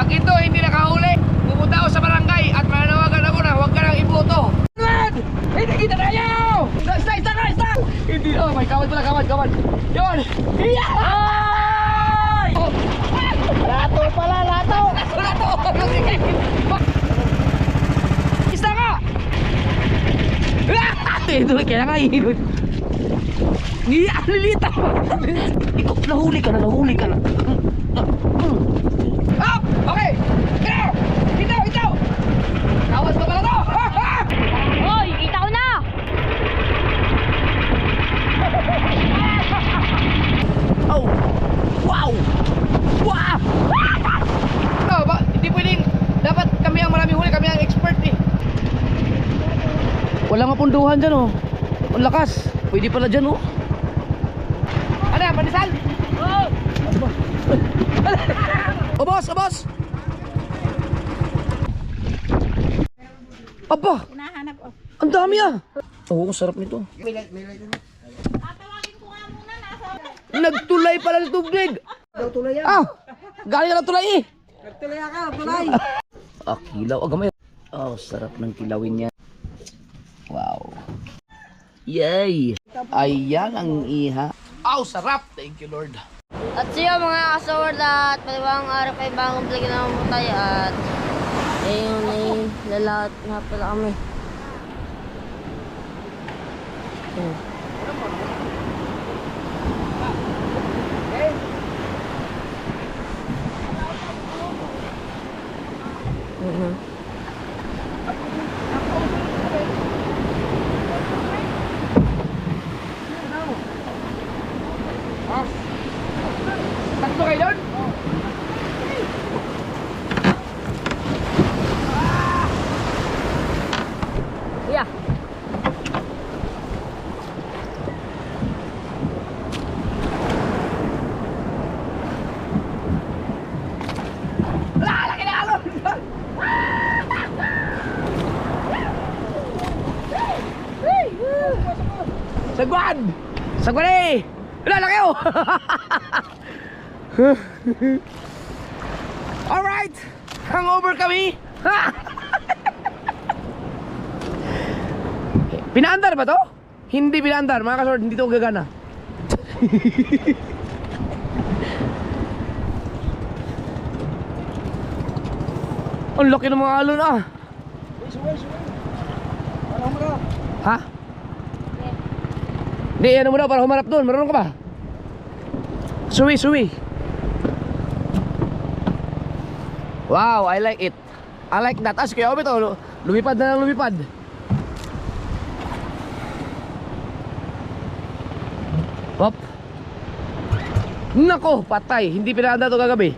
Pag ito hindi nakahuli, pupunta ako sa barangay at mananawagan ako na huwag ka nang iboto. Hindi kita na yaw! Isa! Hindi, oh my, kawad pala, kawad. Yun! Iya! Ay! Oh. Lato pala, lato! Isa ka! Ito, kaya nga ihilot. Iya, lilita! Ikaw, nahuli ka na. Up! Okay! Ito! Kawad pa pala to! Hoy, kita ko na! Oh! Wow! Hindi pwedeng. Dapat kami ang maraming huli. Kami ang expert eh. Wala nga punduhan dyan oh. Ang lakas. Pwede pala dyan oh. Ano yan? Pandesal? Oo! Oh boss! Aba! Hinahanap ko. Ang dami ah! Oo, ang sarap nito. Tatawagin ko nga muna nasa... Nagtulay pala ng tubig! Tulay yan. Ah! Galing ka ng tulay eh! Nagtulay ka, tulay. Ah, kilaw. Ah, gamay. Oh, sarap ng kilawin yan. Wow. Yay! Ayan ang iha. Aw, sarap! Thank you, Lord. At siya mga kasaward at paliwang araw ay bagong vlog naman po tayo at ayun ay lalat nga pala kami. Tatlo kayo doon? Yeah. Laki na alon! Sagwan! Sagwan eh! Wala, laki oh! Alright! Hangover kami! Pinaandar ba to? Hindi pinaandar mga kasord, hindi to gagana. Ang laki ng mga alon ah. Suway. Parang mara. Ha? Hindi, ano mo daw para humarap doon, marunong ka ba? Suwi. Wow, I like it. I like that. As kaya ito, lumipad na lang lumipad. Hop. Nako, patay. Hindi pinakanda ito kagabi.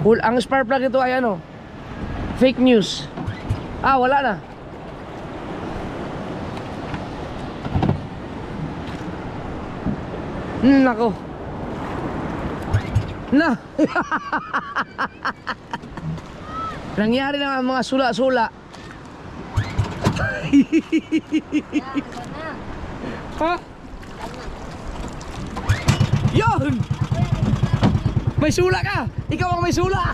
Ang spark plug ito ay ano, fake news. Ah, wala na. Nako. Na. Nangyari na ang mga sula-sula. Ha? Yun! May sula ka! Ikaw ang may sula!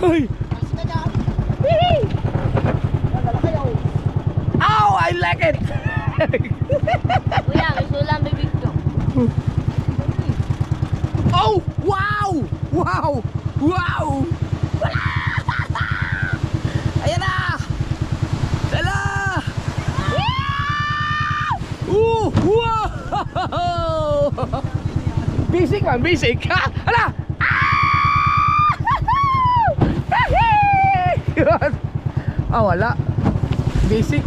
Hoy! Ow! I like it! Kuya, may sulang bibig ko. Oh! Wow! Ayan na! Tala! Wow! Basic man, basic! Ha? Hala! Ah, wala. Basic.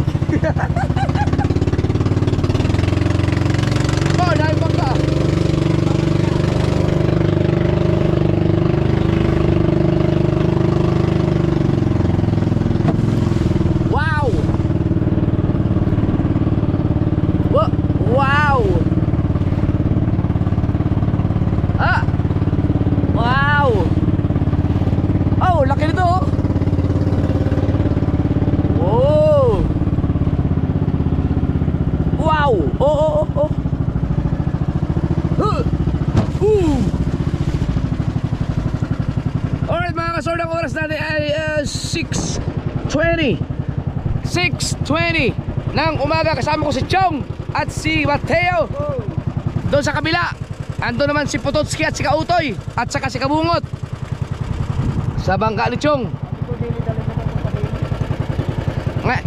Oh, dahil bangka. Wow! Wow! Ah! Wow! Oh, laki nito oh! Wow! Alright mga kasord, ang oras natin ay 6:20 ng umaga. Kasama ko si Chong at si Mateo. Doon sa kabila ando naman si Pototski at si Kautoy at saka si Kabungot sa bangka ni Chong. Nga,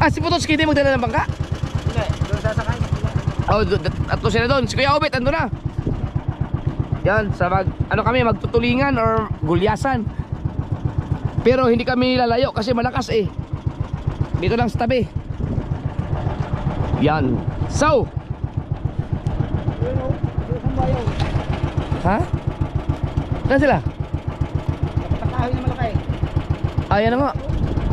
si Pototski hindi magdala ng bangka? Hindi, doon sasakay. Oh, at sila doon. Si Kuya Obet ando na. Yan, sa ano kami, magtutulingan or gulyasan. Pero hindi kami lalayo kasi malakas eh. Dito lang sa tabi. Yan. So, ha? Saan sila? Napatakahoy na malaki. Ayan na nga.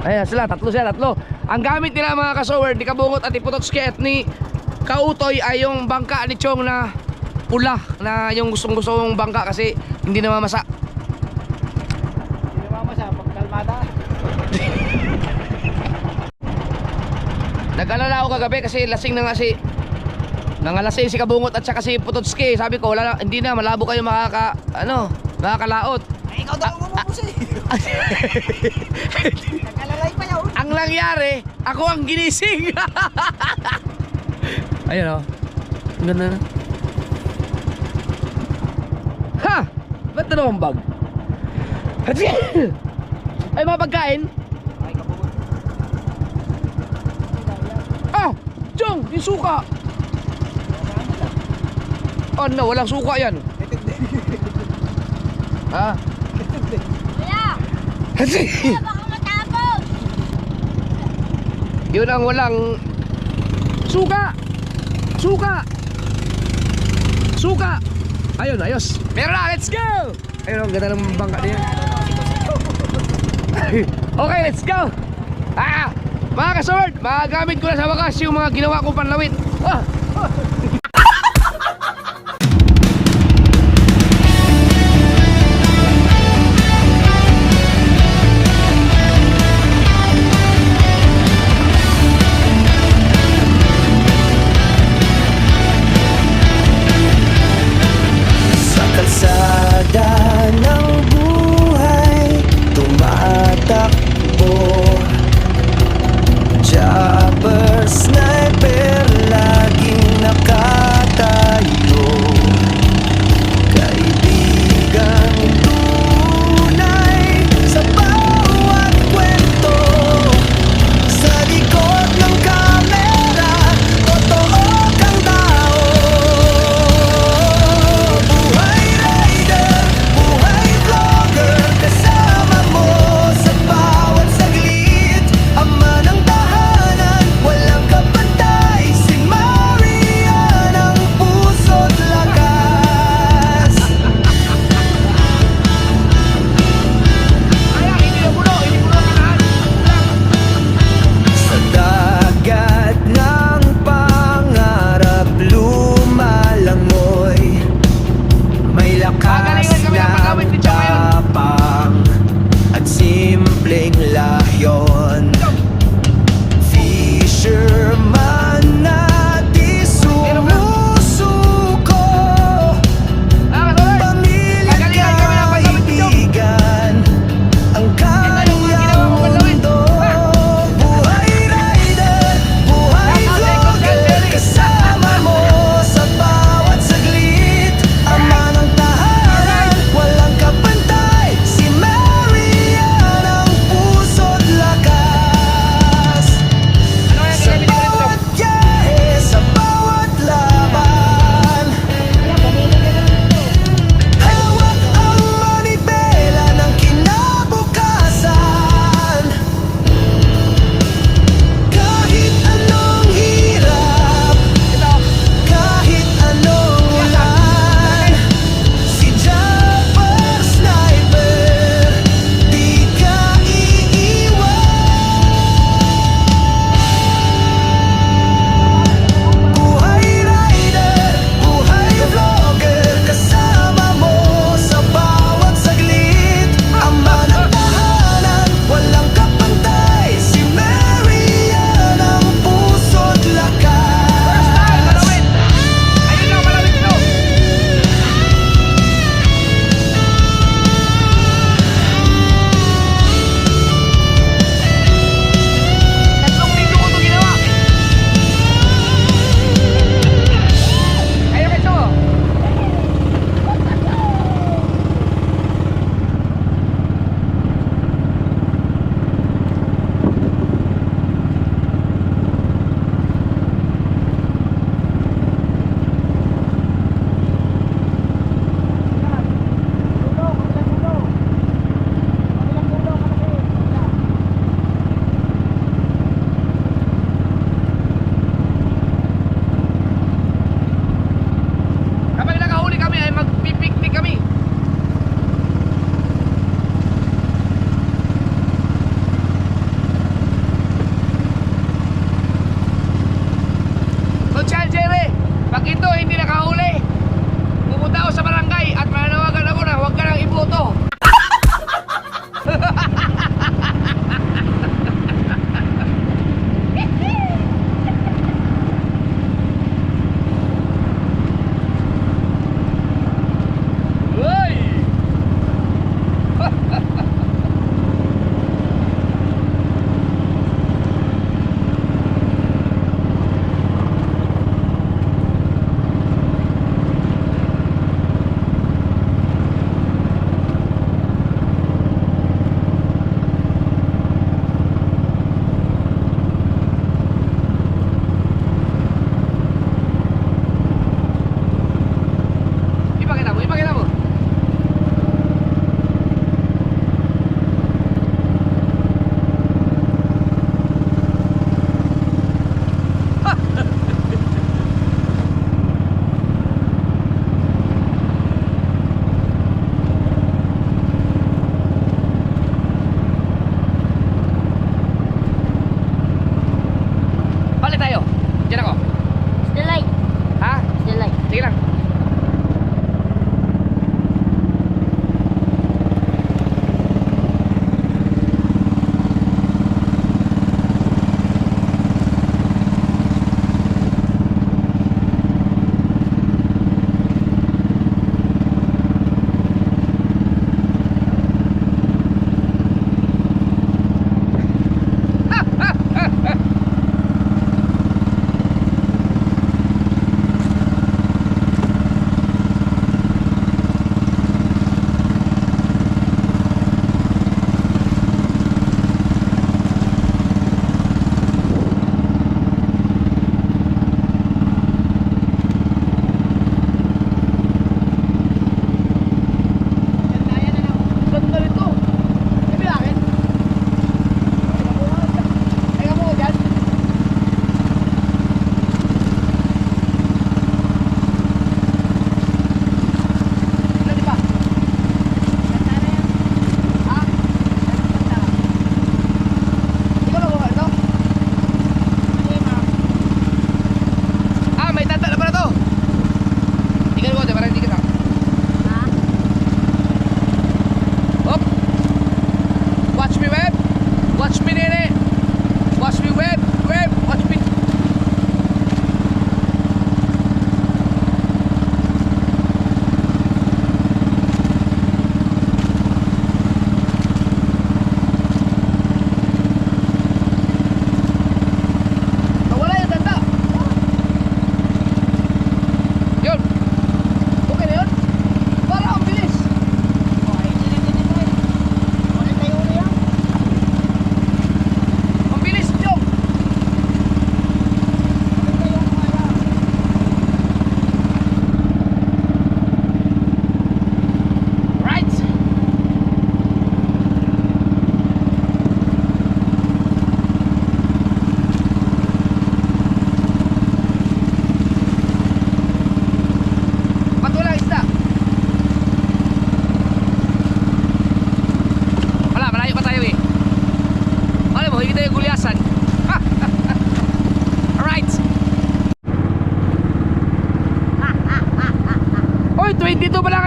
Ayan sila, tatlo. Ang gamit nila mga kasower, ni Kabungot at ni Pototski at ni Kautoy ay yung bangka ni Chong na pula, na yung gustong-gustong bangka kasi hindi na mamasa. Hindi naman siya, pagkalmada. Nag-alala ako kagabi kasi lasing na nga nangalasing si Kabungot at saka si Pototski. Sabi ko, wala na, hindi na, malabo kayo makakalaot. Ay, ikaw daw umubos eh. Nag-alalay pa yun. Ang nangyari, ako ang ginising. Ayun o. Ang ganda na. Ha! Ba't na naman bag? Ay, mga pagkain? Ay, kabungot. Ah! Chong! Yung suka! Oh no, walang suka yan. Ha? Kuya! Baka matapos! Yun ang walang suka! Suka! Suka! Ayun, ayos. Meron na, let's go! Ayun, ang ganda ng bangka niya. Okay, let's go! Mga kasord, magagamit ko na sa wakas yung mga ginawa kong panlawit. Sa kalsada ng buhay tumatakbo, chopper, sniper, laging nakatayo. Kaibigan tunay sa bawat kwento, sa likod ng kamera, totoo kang tao. Buhay rider, buhay vlogger, kasama mo sa bawat saglit. Ama ng tahanan, walang kapantay, si Marian ang puso't lakas. Sa dagat ng pangarap lumalangoy, may lakas Gagalingan kami ng paggamit ni ng Chong ngayon. tapang at simpleng lahyon. Fisherman na di sumusuko, pamilya kaibigan ang kanyang mundo. Buhay rider, buhay vlogger, kasama mo sa bawat saglit. Ama ng tahanan,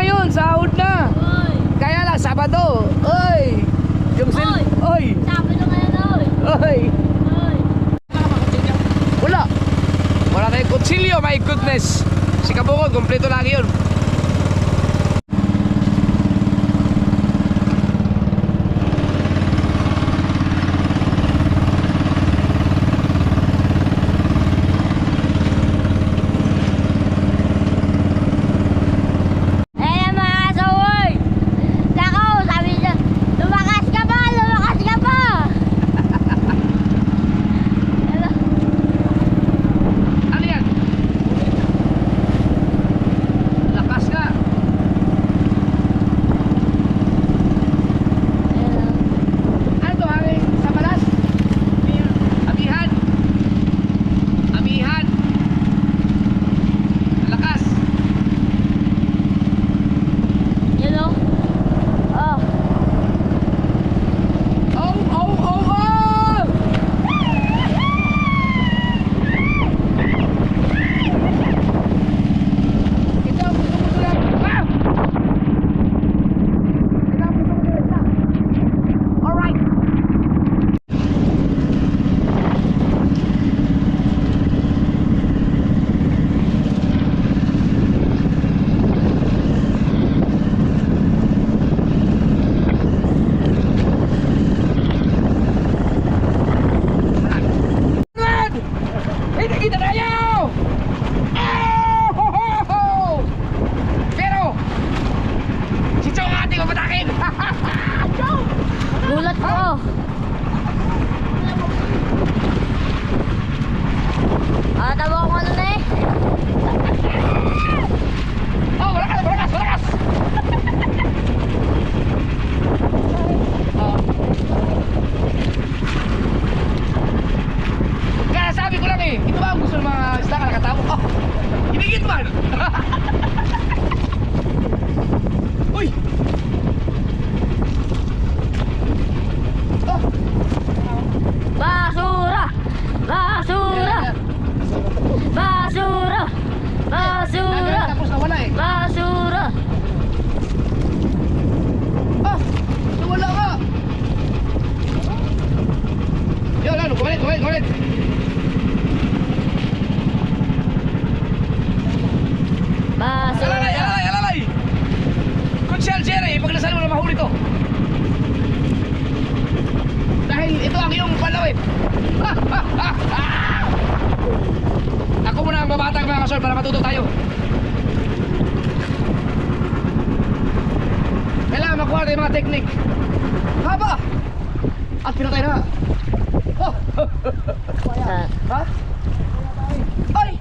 ngayon, sahod na. Oy! Kaya lang, Sabado. Oy! Yung Oy! Oy! Sabi na ngayon, oy! Oy! Oy! Wala. Wala tayong kutsilyo, my goodness. Si Kabungod, kompleto lagi yun. Ayan mga kasaway! Nako, sabi niya, lumakas ka pa! Lumakas ka pa! Ano? Ano yan? Lakas nga. Ano to, hangin sa balas? Amihan. Amihan. Lakas. You know? Oh. Oh, oh, oh, oh! Ito ang gusto ko lang. Ah! Ito ang gusto ko lang. Alright. Red! Hindi kita tayo! Oh! Pero, si Chong ang ating mapatakin! Gulat ko! Ah, tama ko ano na eh. Oh, malakas, malakas, malakas! Oh. Kaya sabi ko lang eh, ito ba ang gusto ng mga isda ka nakatawa? Oh, hinigit man! Uy! Oh! Basura! Basura! Basura! Basura! Tapos nawala eh. Basura! Ah! Nawala ka! Yun, ano, kumalit, kumalit, kumalit! Basura! Alalay, alalay, alalay! Kunsyal, Jerry, pag nasaan mo na mahuli to. Dahil ito ang iyong palawit. Ako muna ang babatang mga kasol para matuto tayo. Kailangan makuha tayo mga teknik. Haba! At pinatay na. Oh! Ha? Ay!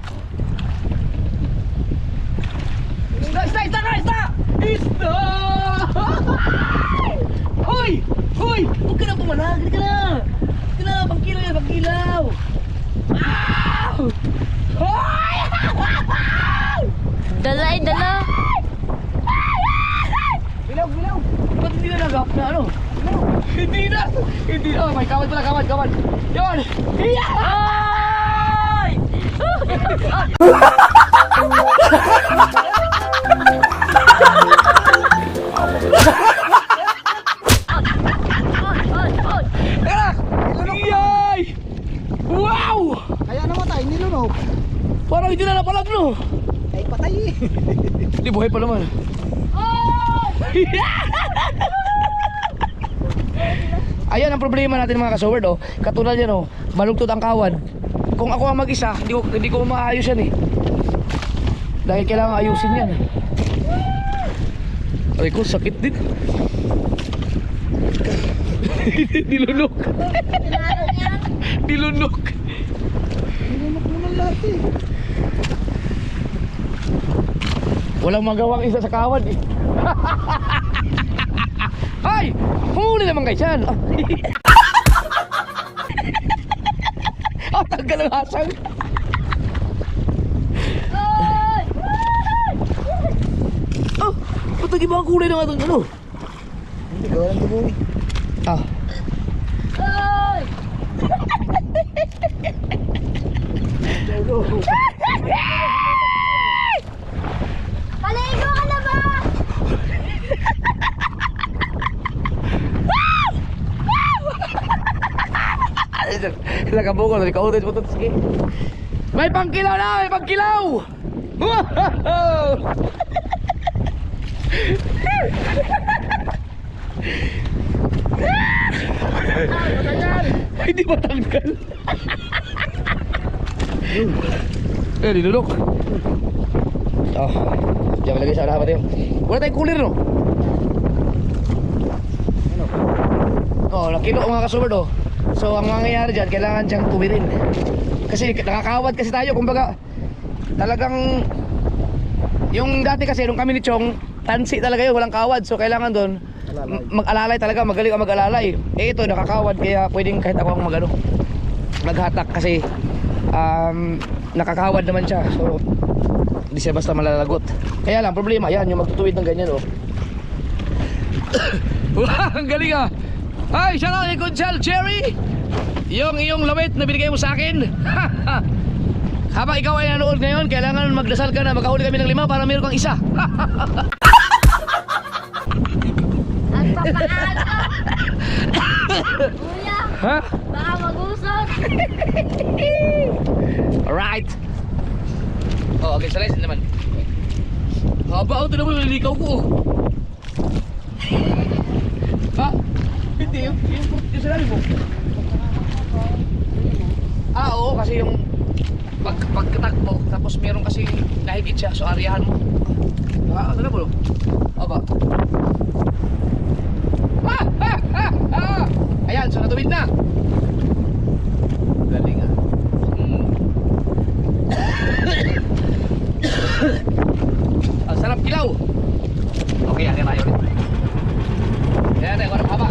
Isda, isda, isda ka, isda! Isda! Hoy! Hoy! Huwag ka na pumalag, hindi ka na! Hindi ka na, pangkilaw yan, pangkilaw! Ow! Hoy! Dala eh, dala! Bilaw, bilaw! Ba't hindi na nagap na ano? Hindi na! Hindi na! Oh, may kawad pala, kawad, kawad! Yun! Iya! Ay! Tara! Iyay! Wow! Kaya namatay, nilunok. Parang hindi na napalag, no? Ay, patay eh. Hindi, buhay pa naman. Ayan ang problema natin mga kasoward, oh. Katulad yan, oh. Malugtot ang kawad. Kung ako ang mag-isa, hindi ko maayos yan eh. Dahil kailangan ayusin yan. Aray ko, sakit din. Nilunok. Nilunok. Nilunok mo ng lahat eh. Walang magawang isa sa kawad eh. Ay! Huli naman kayo dyan. Tanggal ang hasang. Oh! Ba't nag-iba ang kulay ng atong ano? Hindi ko alam tuloy. Ah. Paligo ka na ba? Nakabukol, nakautot mo ito. Sige. May pangkilaw na! May pangkilaw! Wow! Hindi matanggal. Dinulok. Oh, diyan lagi sa unahan tayo. Wala tayong cooler, no? Oh, nakilo mga kasuward, oh. So, ang mangyayari dyan, kailangan diyang tuwirin. Kasi nakakawad kasi tayo, kumbaga talagang yung dati kasi nung kami ni Chong, tansi talaga yun, walang kawad. So, kailangan doon mag-alalay talaga, magaling ang mag-alalay. Eh ito, nakakawad, kaya pwedeng kahit ako ang maghatak kasi nakakawad naman siya. So, hindi siya basta malalagot. Kaya lang, problema, yan, yung magtutuwid ng ganyan, oh. Wow, ang galing ah. Ay, shout out kay Kunchal Cherry. Yung iyong lawit na binigay mo sa akin. Habang ikaw ay nanood ngayon, kailangan magdasal ka na makahuli kami ng 5 para meron kang isa. At papaano? Kuya, Ha? baka mag-usot. Alright. Oh, okay, sa lesson naman. Haba, ito naman nalilikaw ko. Ha? Hindi, yung sinabi mo. Ah, oo, kasi yung pagkatakbo, tapos meron kasi nahigit siya, so ariyahan mo. Ah, ano na po? Aba. Ayan, so natuwid na. Galing ah. Ang sarap kilaw. Okay, yan tayo ulit. Yan tayo, warang haba.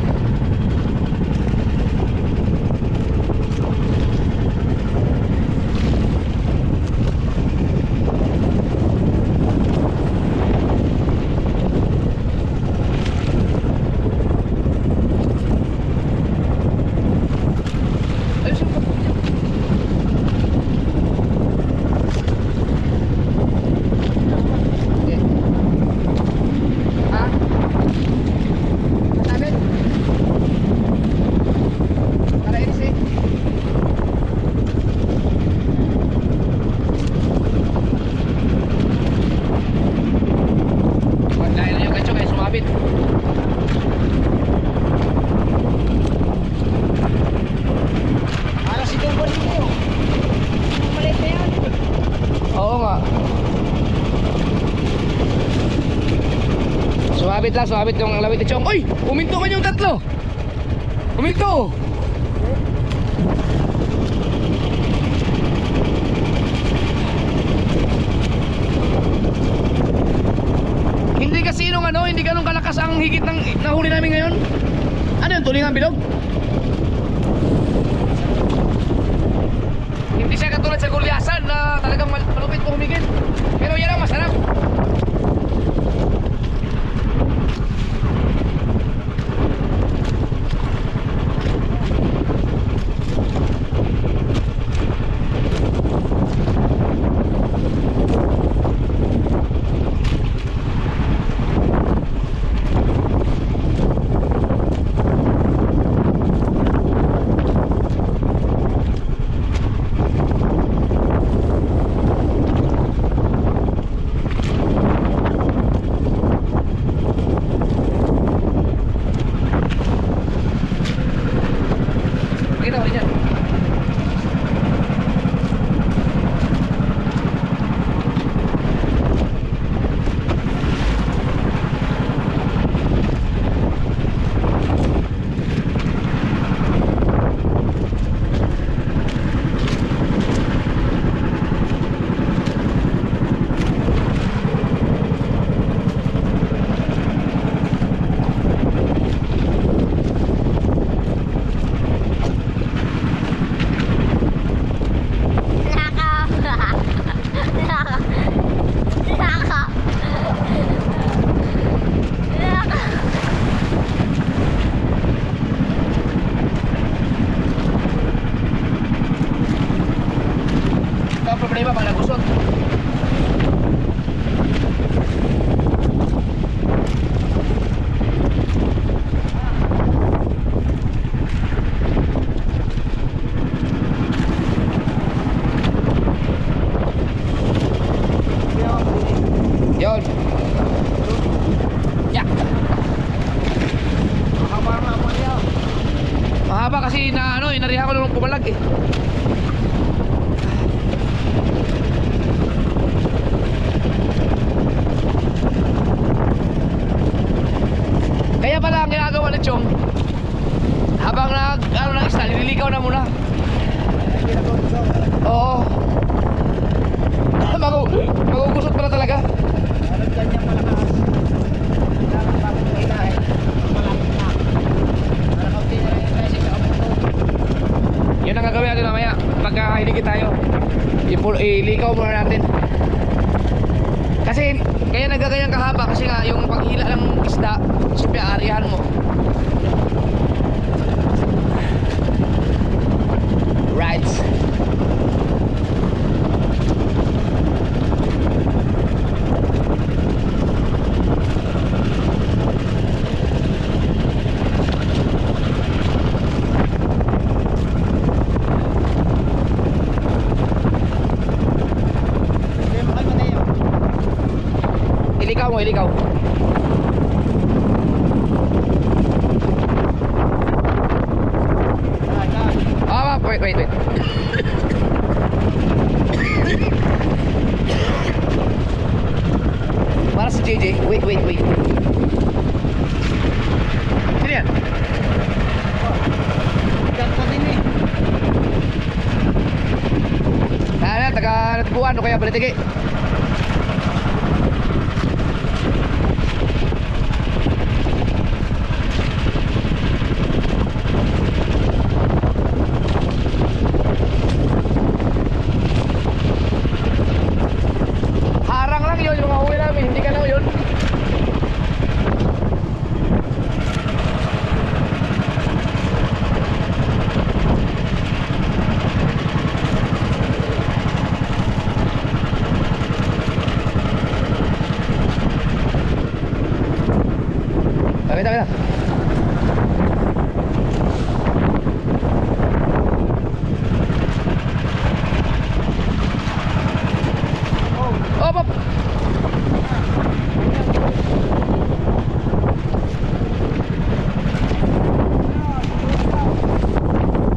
Sumabit yung lawit ni Chong. Uy! Uminto man yung tatlo! Uminto! Hindi kasi nung hindi ganun kalakas ang higit ng nahuli namin ngayon. Ano yung tulingan bilog? Hindi siya katulad sa gulyasan na talagang malupit po humigit. Pero yan ang masarap. inarihan ko nung pumalag eh. Kaya pala ang ginagawa ni Chong, habang nag-isda, nililigaw na muna. Oo. Magugusot pala talaga. Parang ganyan malakas. Kailangan bago mo ilahin. Malapit na. Para kaunti na lang yung kasi sa kabuto. Yun ang gagawin natin mamaya. Pagka hiligit tayo, iligaw muna natin. Kasi kaya nagaganyang kahaba kasi nga yung paghila ng isda, siyempre aarihan mo. Right. Hindi mo kayo matayo. Iligaw mo, iligaw. Wait. Para si JJ. Wait. Sino yan? Ganto din eh. Taga Natbuan o kaya Balitige. Harang lang yun, yung mga huli namin, hindi ka na yun. Wait. Op.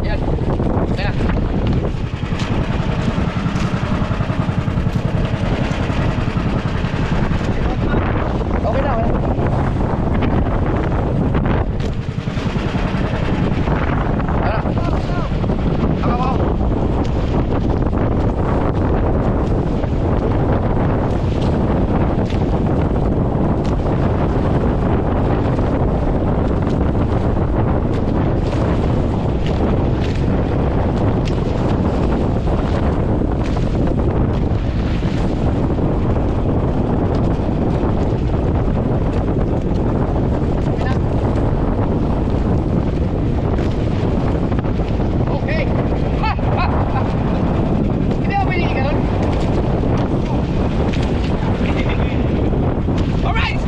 Yan. Kaya. Okay na. Okay. Hindi ako pinili ka nun? Alright!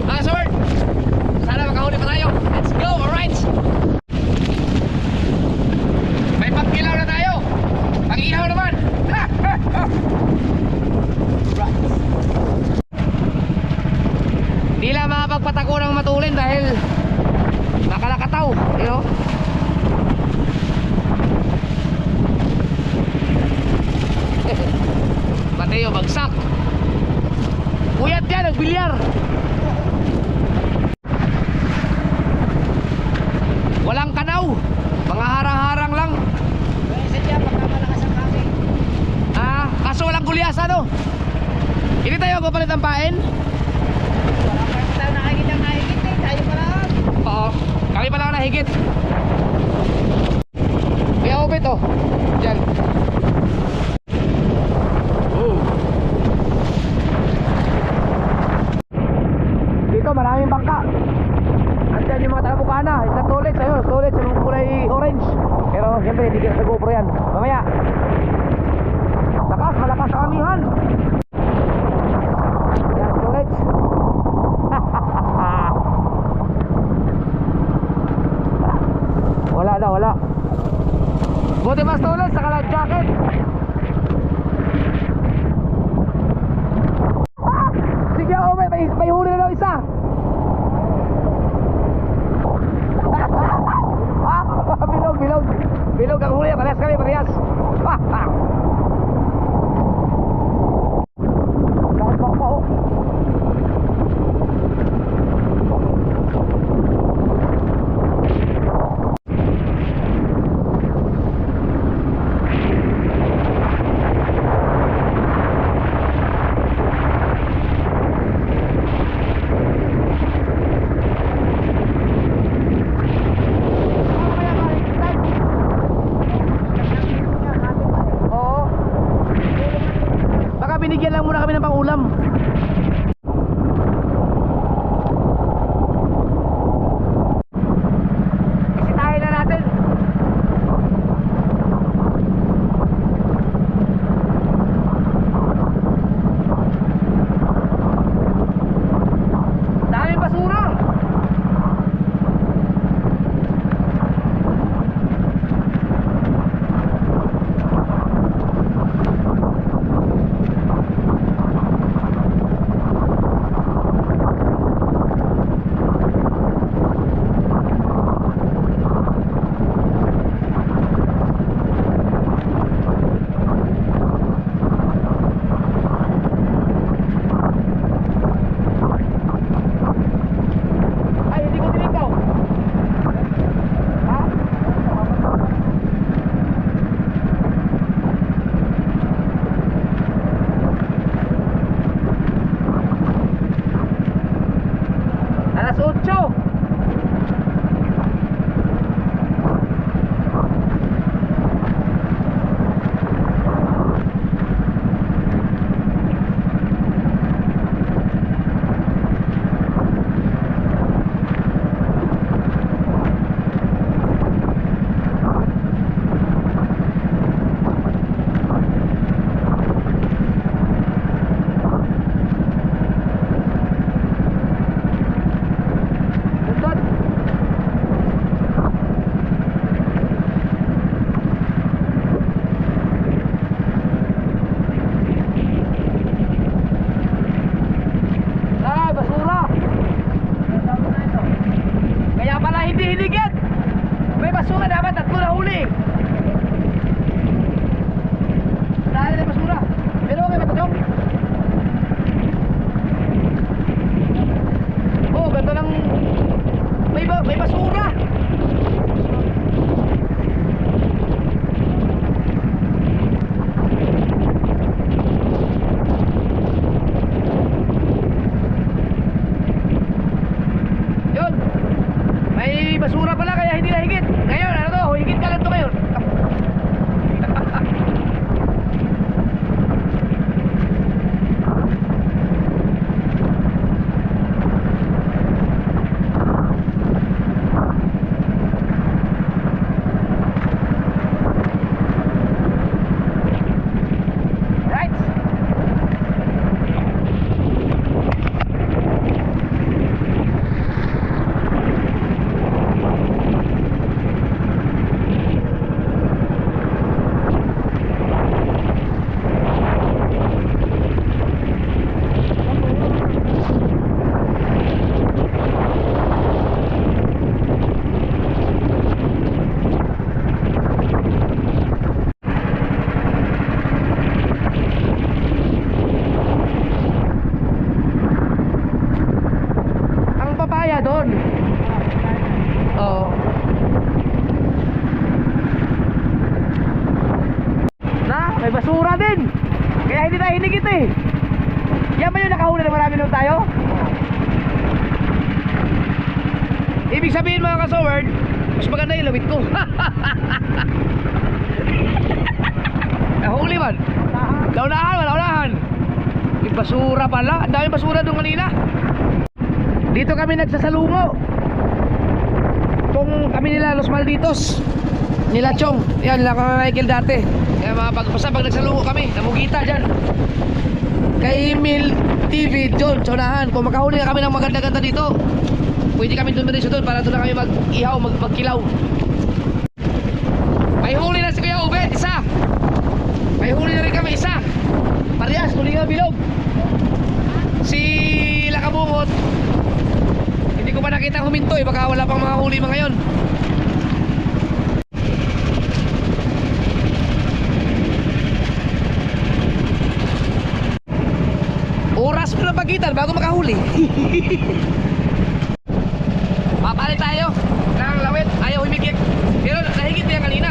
Mga sword! Sana makahuli pa tayo. Let's go! Alright! May pagkilaw na tayo. Pag-ihaw naman. Right. Hindi lang makapagpatako ng matulin dahil nakalakataw. You know? Mateo, bagsak. Puyat yan, nagbilyar. Walang kanaw. Mga harang-harang lang. Kaya isa dyan, baka malakas ang kami. Kaso walang gulyas, ano? Hindi tayo kapalit ng pain? Wala pa rin tayo nakikita ng nahigit eh. Tayo pa lang. Oo. Kami pa lang nahigit. Kaya ubit, oh. Diyan. Dito maraming bangka. Andiyan yung mga taga-Bukana. Isang tulit sa'yo. Tulit sa kulay orange. Pero siyempre hindi ka sa GoPro yan. Mamaya. Malakas ang amihan. Yan, tulit. Wala. Buti mas tulit sa kalag jacket. Sige, may huli na daw isa. Bilog. Alas 8. Basura. Kaya pala hindi hinigit. May basura dapat at na huli. Dahil may basura. Pero okay ba ito, Chong? Oh, ganito lang. May basura. Yun. May basura pala kaya hindi nahigit. Ngayon, ano to? Higit ka lang to ngayon. Right. Ang papaya doon. Oo. May basura din. Kaya hindi tayo hinigit eh. Yan ba yung nakahuli na marami nung tayo? Ibig sabihin mga kasoward, mas maganda yung lawit ko. Nahuli man. Launahan. Yung basura pala. Ang daming basura doon kanina. Dito kami nagsasalungo. Kung kami nila Los Malditos, nila Chong, yan nila Michael dati. Kaya mga pag nagsalungo kami, namugita dyan kay Emil TV John sa unahan. Kung makahuli na kami ng maganda-ganda dito, pwede kami doon doon para doon na kami mag-ihaw, magkilaw. May huli na si Kuya Ubed, isa. May huli na rin kami, isa. Parehas, tulingan bilog. Si Lakabungot, hindi ko pa nakita huminto eh, baka wala pang mga huli mga ngayon. Oras mo lang pagitan bago makahuli. Papalit tayo ng lawit, ayaw humigit. Pero nahigit na yan kanina.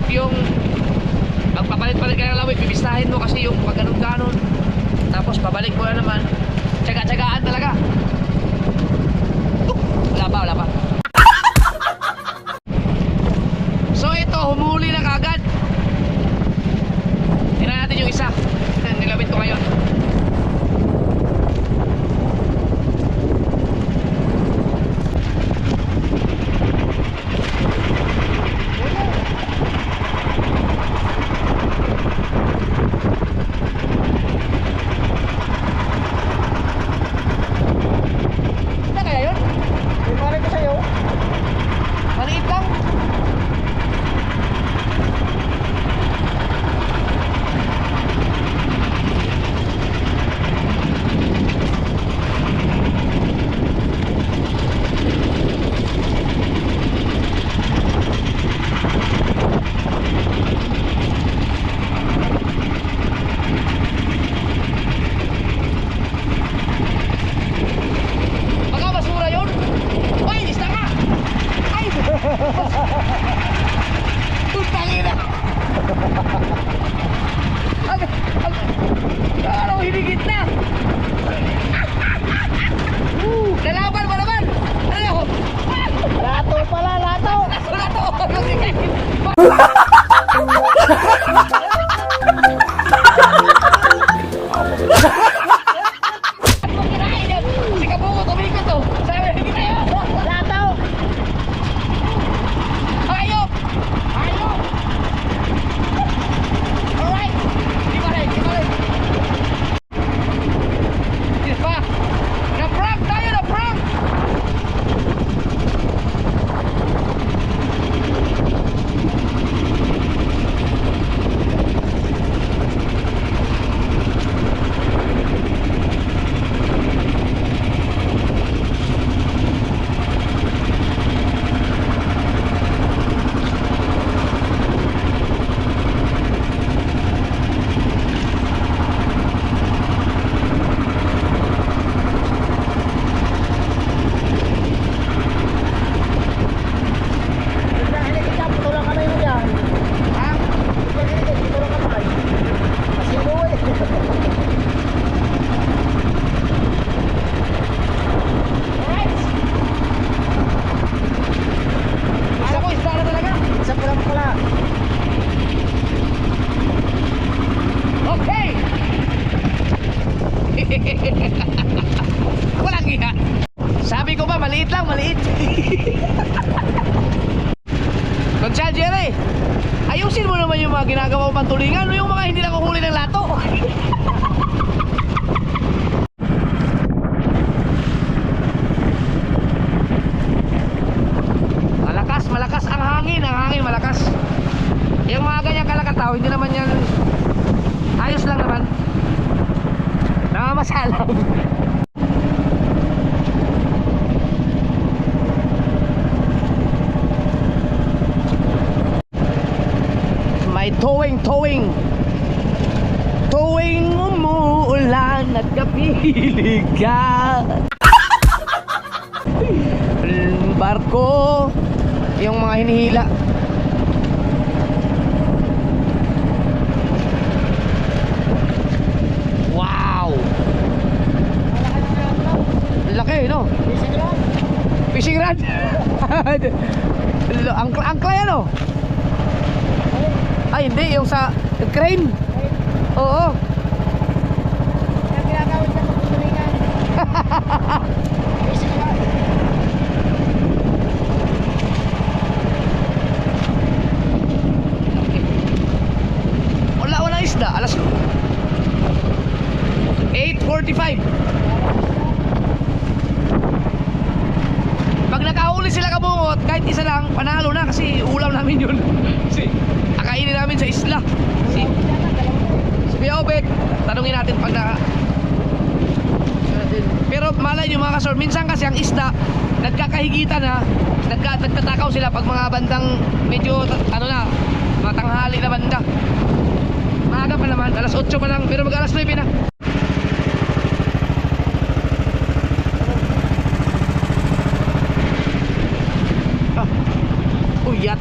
yung magpapalit-palit ka ng laway, pipistahin mo kasi yung pag ganon-ganon. Tapos pabalik mo na naman. Tsaga-tsagaan talaga. Wala pa. So ito, humuli na kagad. Tingnan natin yung isa. Nilawit ko ngayon. Ano kaya yun? Yung pare ko sa'yo. Maliit lang. Baka basura yun. Uy, isda ka! Ay! Putang ina! Ano, hinigit na! Lalaban mo naman! Ano? Lato pala, lato! Wala to! Sige! Ano kinain yan? Si Kabungo, tumikot to! Sabi, hindi tayo! Lato! Hayop! Hayop! Alright! Di ba rin? Yes pa! Na-prank tayo! Na-prank! Halika ka, putulang kamay mo dyan. Ha? Halika, putulang kamay. Kasi mo eh. Alright! Alam mo, isda na talaga! Isa pa lang pala. Okay! Walang iya. Sabi ko ba, maliit lang, maliit. Konsyal Jerry, ayusin mo naman yung mga ginagawa mong pantulingan o yung mga hindi nakuhuli ng lato. Malakas ang hangin malakas. Yung mga ganyang kalakataw, hindi naman yan, ayos lang naman. Namamasalang. May towing umuulan at kapilig ka. Barko, yung mga hinihila. Wow, laki no. Fishing rod. Angkla yan oh. Ay hindi, yung sa crane. Oo. Ang ginagawin sa pagtulingan. Wala isda, alas 8:45. Pag nakahuli sila Kabungot, kahit isa lang, panalo na kasi ulam namin yun. Kasi akainin namin sa isla. Si Kuya Obet, tanungin natin pag na. Pero malay nyo mga kasor, minsan kasi ang isda nagkakahigitan na, nagtatakaw sila pag mga bandang medyo ano na, mga tanghali na banda. Maaga pa naman, alas 8 pa lang, pero mag alas 9 na. Uyat.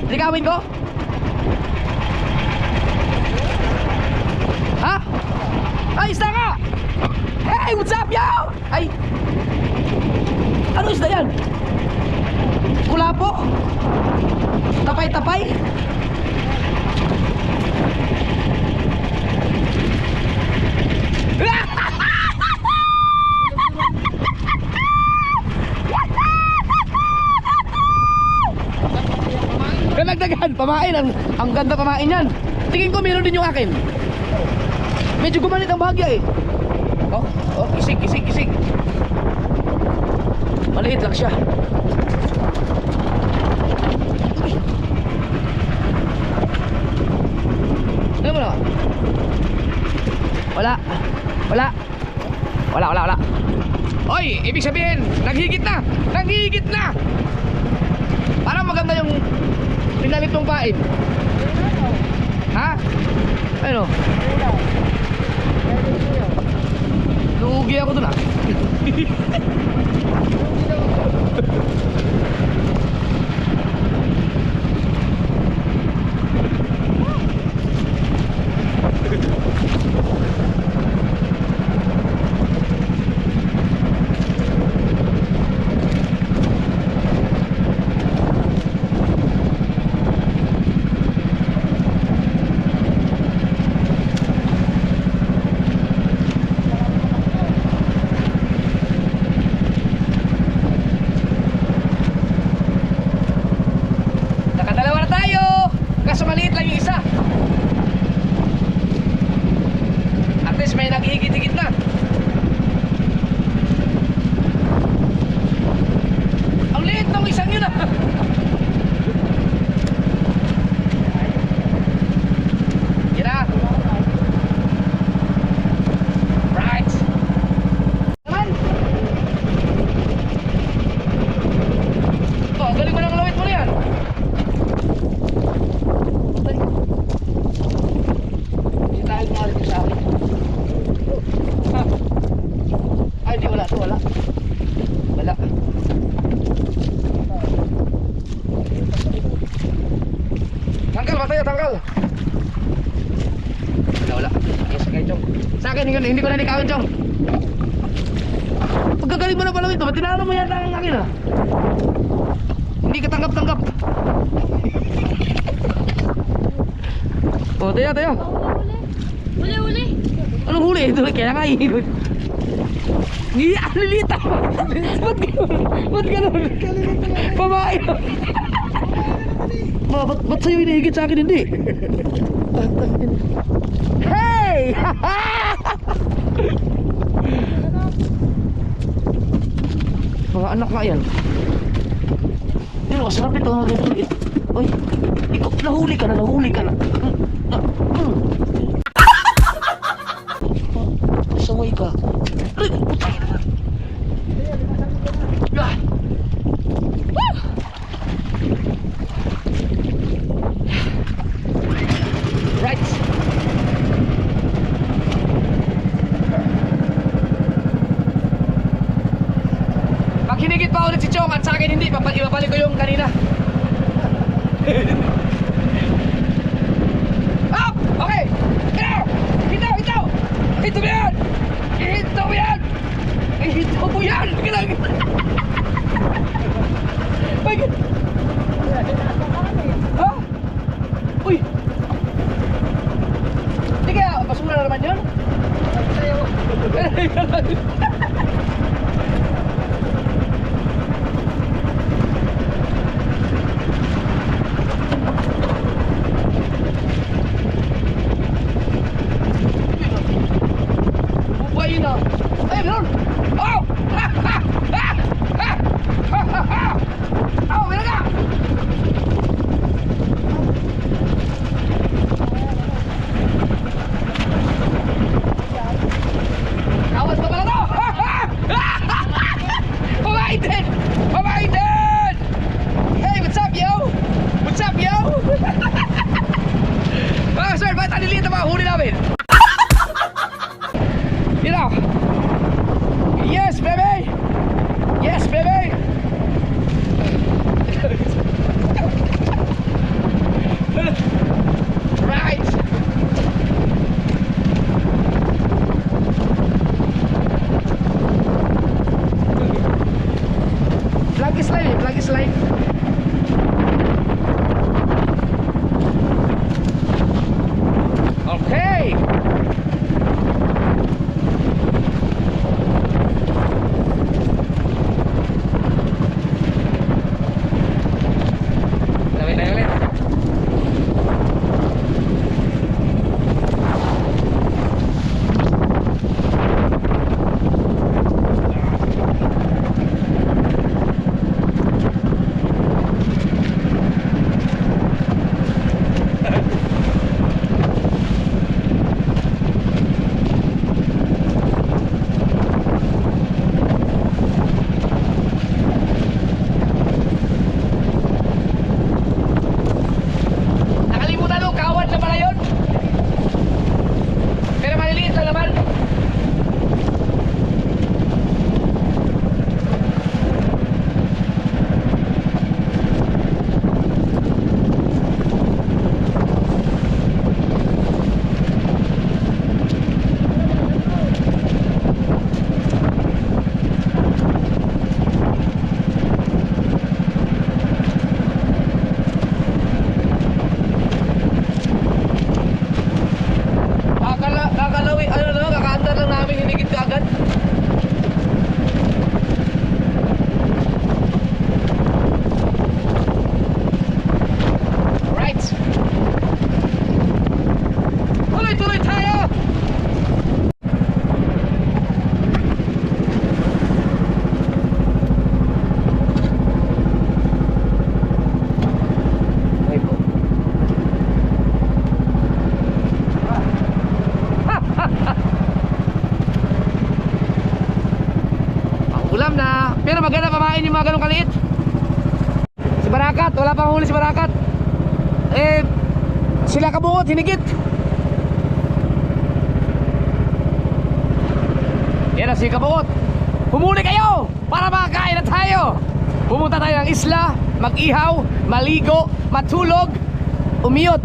Likawin ko? Ha? Ay, isda ka! Hey, what's up, yo? Ay! Ano isda yan? Kulapo? Tapay-tapay? Kanagdagan, pamain. Ang ganda pamain yan. Tingin ko meron din yung akin. Medyo gumanit ang bahagya eh. Oh, kisig. Maliit lang siya. Ano mo na? Wala. Oy, ibig sabihin, naghigit na. Parang maganda yung pinalit mong pain. Ha? Ano? Lugi ako dun ah. Nakadalawa na tayo. Kaso maliit lang yung isa. At least may naghigit-higit na. Ang liit ng isang yun ah. Yan na. Right. Naman. Oh, galing mo ng lawit mo na yan. Hindi tayo gumalit sa akin. Ha? Ay, di wala. Tanggal ba tayo? Wala. Yes, okay, Chong. Sa akin, hindi ko na nikawin, Chong. Pagkagaling mo na pala ito, ba't tinalo mo yata ang akin ah? Hindi ka tanggap. Oh, tayo. Huli. Anong huli? Ito, kaya nga ihigod. Lilita. Ba't ganun? Pamain. Ba't sa'yo hinihigit sa akin hindi? Hey! Mga anak nga yan. Pero masarap ito. Oy, ikaw, nahuli ka na. Samay ka. Ay, putay na. Ah! Woo! Right. Pag hinigit pa ulit si Chong at sa akin hindi, ibabalik ko yung kanina. Up! Okay! Hitaw! Hito mo yan! Sige lang! Bakit? Ha? Uy! Hindi kaya, basura na naman yun? Bubuhayin na! Ay, meron! Oh! Oh, meron ka! Kawas pa pala to! maganda pamain yung mga ganong kaliit. Si Barakat, wala pang huli si Barakat. Sila kabungot, hinigit. Yan ang si kabungot. Humuli kayo para makakain na tayo. Pumunta tayo ng isla, mag-ihaw, maligo, matulog, umiyot.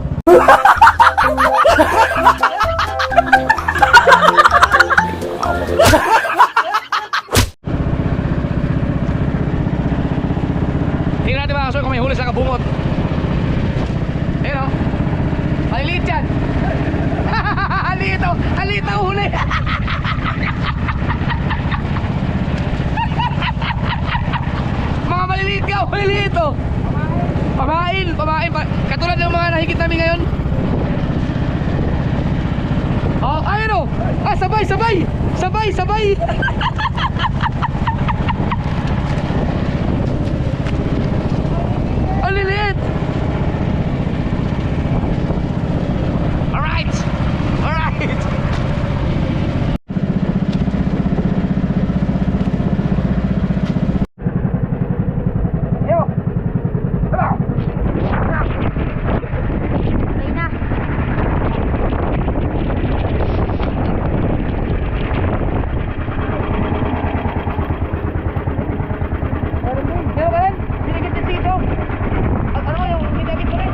Tingnan natin mga kasoy kung may huli sa kabungot. Ayun o. Maliliit yan. Halito huli. Mga maliliit ka, maliliit o. Pamain. Katulad ng mga nahigit namin ngayon. Oh, ayun o. Sabay. Ang liliit. Alright. Yo. Tara. Ay na. Meron ba yan? Binigit din dito. At ano yung binigit ko rin?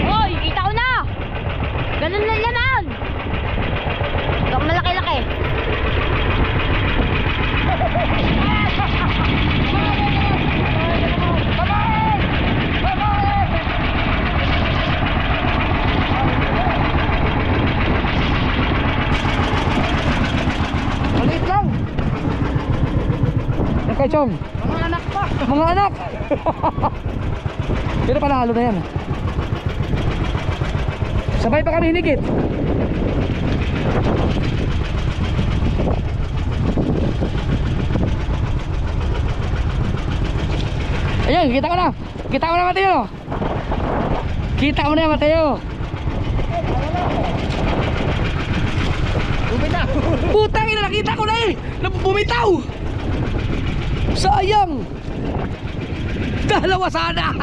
Hoy, kita ko na! Ganun na naman! Ito ang malaki-laki. Maliit lang. Yung kay Chong. Mga anak pa. Mga anak. Pero panalo na yan. Sabay pa kami hinigit. Ayan, kita ko na. Kita mo na, Mateo. Kita mo na, Mateo. Bumitaw. Putang ina, nakita ko na eh. Bumitaw. Sayang. Dalawa sana.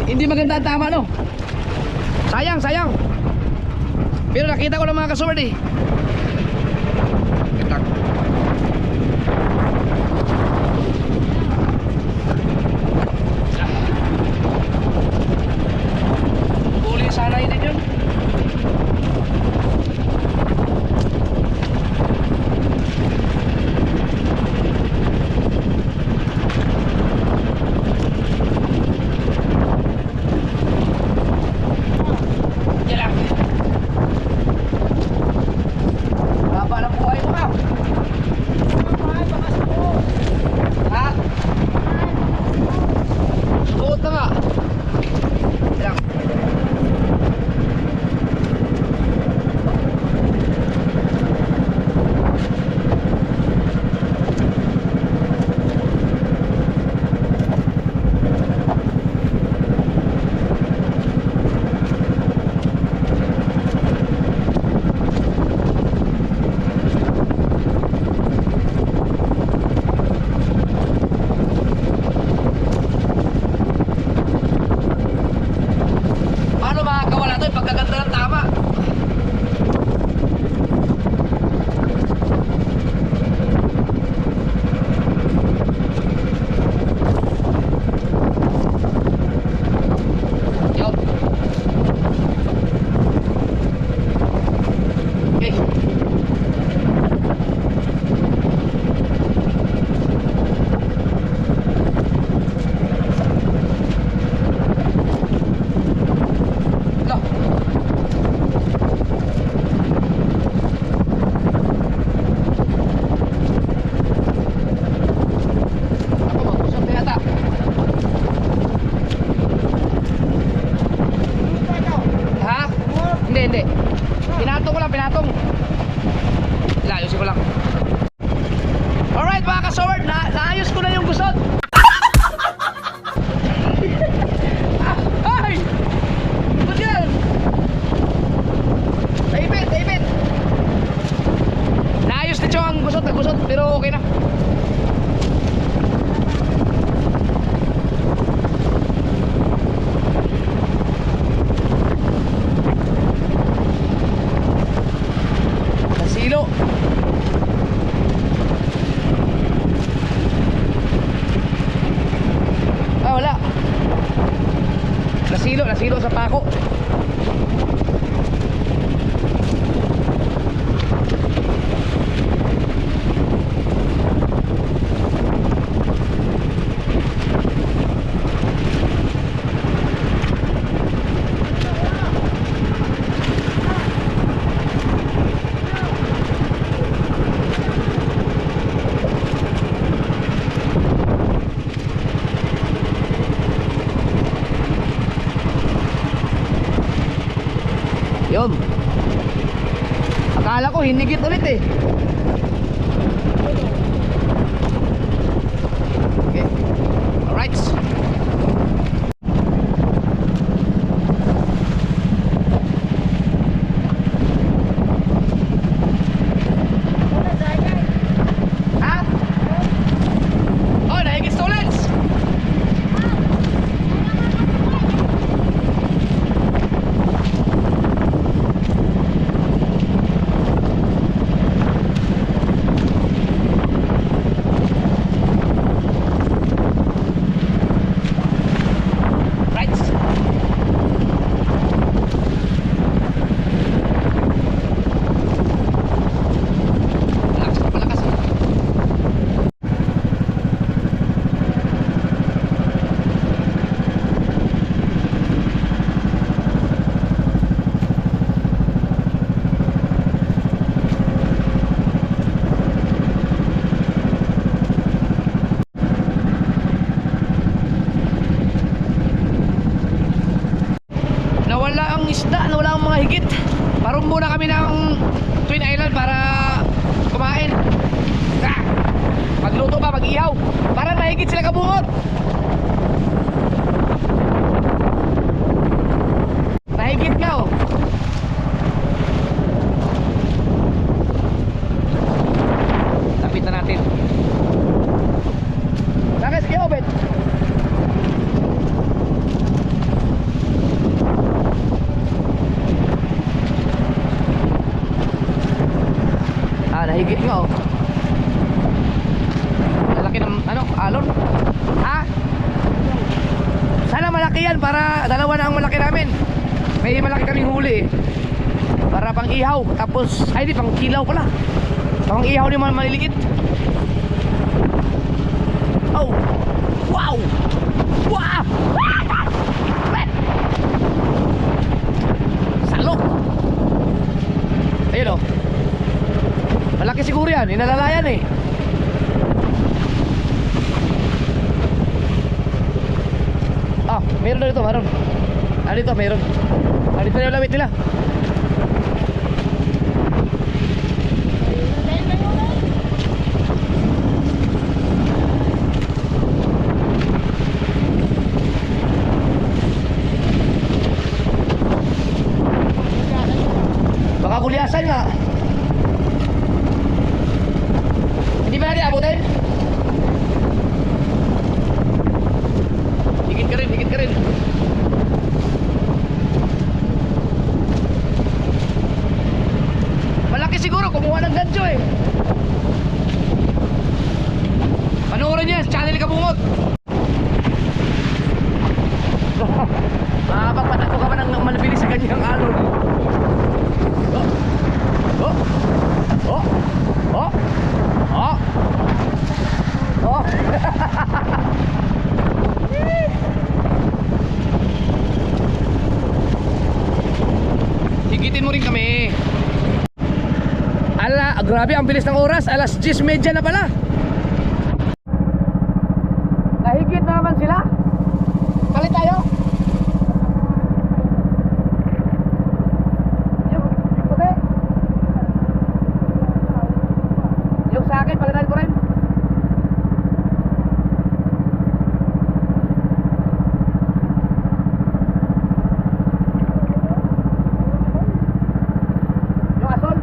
Hindi maganda ang tama, no? Sayang. Pero nakita ko ng mga kasword eh. Kita. Huli sana yun yun. Yan lang. Haba ng buhay mo ka. Ha? Suot na nga. Yan lang. Paano makakawala ito? Pagkaganda ng tama. Yo. Okay. Loh. Nasilo sa pako. Yun. Akala ko hinigit ulit eh. Okay. Alright. Ha? Oh, nahigit sa ulit. Nawala ang isda, nawala ang mga higit. Parang muna kami ng Twin Island para kumain. Magluto pa, mag-ihaw. Parang nahigit sila kabungot. Nahigit nga oh. Lapit na natin. Bakit? Sige, Obet. Nahigit nga oh. Malaki ng ano, alon. Ha? Sana malaki yan para dalawa na ang malaki namin. May malaki kaming huli eh. Para pang ihaw. Tapos, ay di pang kilaw pala. Pang ihaw ni mga maliliit. Oh. Wow. Wow. Salok. Ayun oh. Malaki siguro yan, inalalayan eh. Ah, meron na dito, meron. Ah, dito, meron. Ah, dito na yung lamit nila. Baka kulyasan nga. Hindi ba natin abutin? Higit ka rin, higit ka rin. Malaki siguro, kumuha ng gancho eh. Panoorin niya, channel Kabungot. Makapagpatakbo ka ba ng malabilis sa kanyang alon? Oh! Oh! Oh! Oh! Oh! Higitin mo rin kami. Ala, grabe ang bilis ng oras. Alas 10:30 na pala. Nahigit na naman sila. Palit tayo. Yung puti. Yung sa akin, palitan ko rin. Yung asol.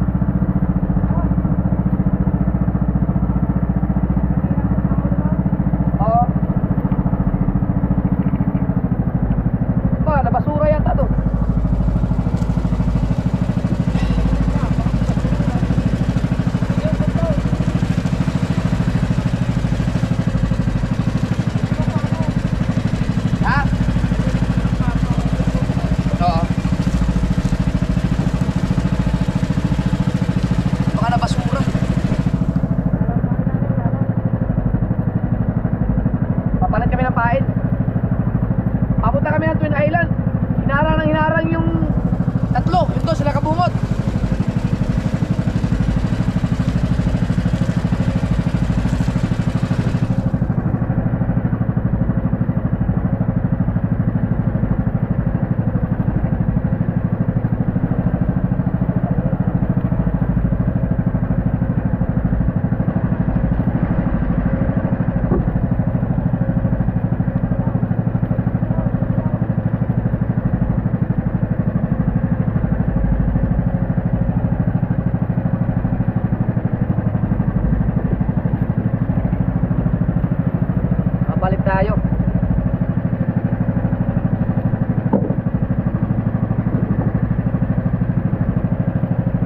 dahilan. Hinarang yung tatlo. Ito sila kabungot. Balik tayo.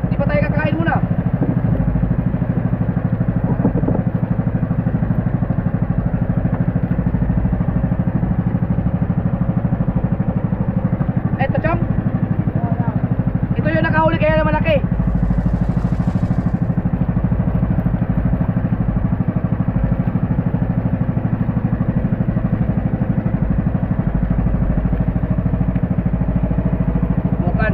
Di pa tayo kakain muna? Eto, cham. Ito yung nakahuli kaya na malaki. Bukan.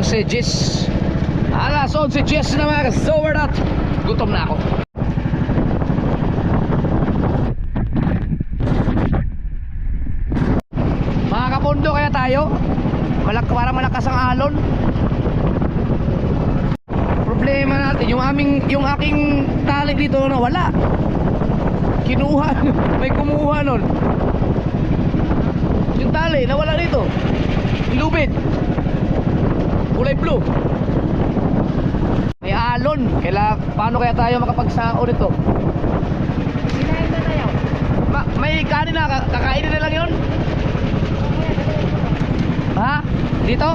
11:10. Alas 11:10 na mga ka-sober at gutom na ako. Mga kapondo, kaya tayo para malakas ang alon. Problema natin yung aking tali dito na wala. Kinuha, may kumuha nun. Yung tali nawala dito. Lubid kulay blue. May alon. Paano kaya tayo makapagsao nito? Sinayin na tayo. May kanin na, kakainin na lang yun. Ha? Dito?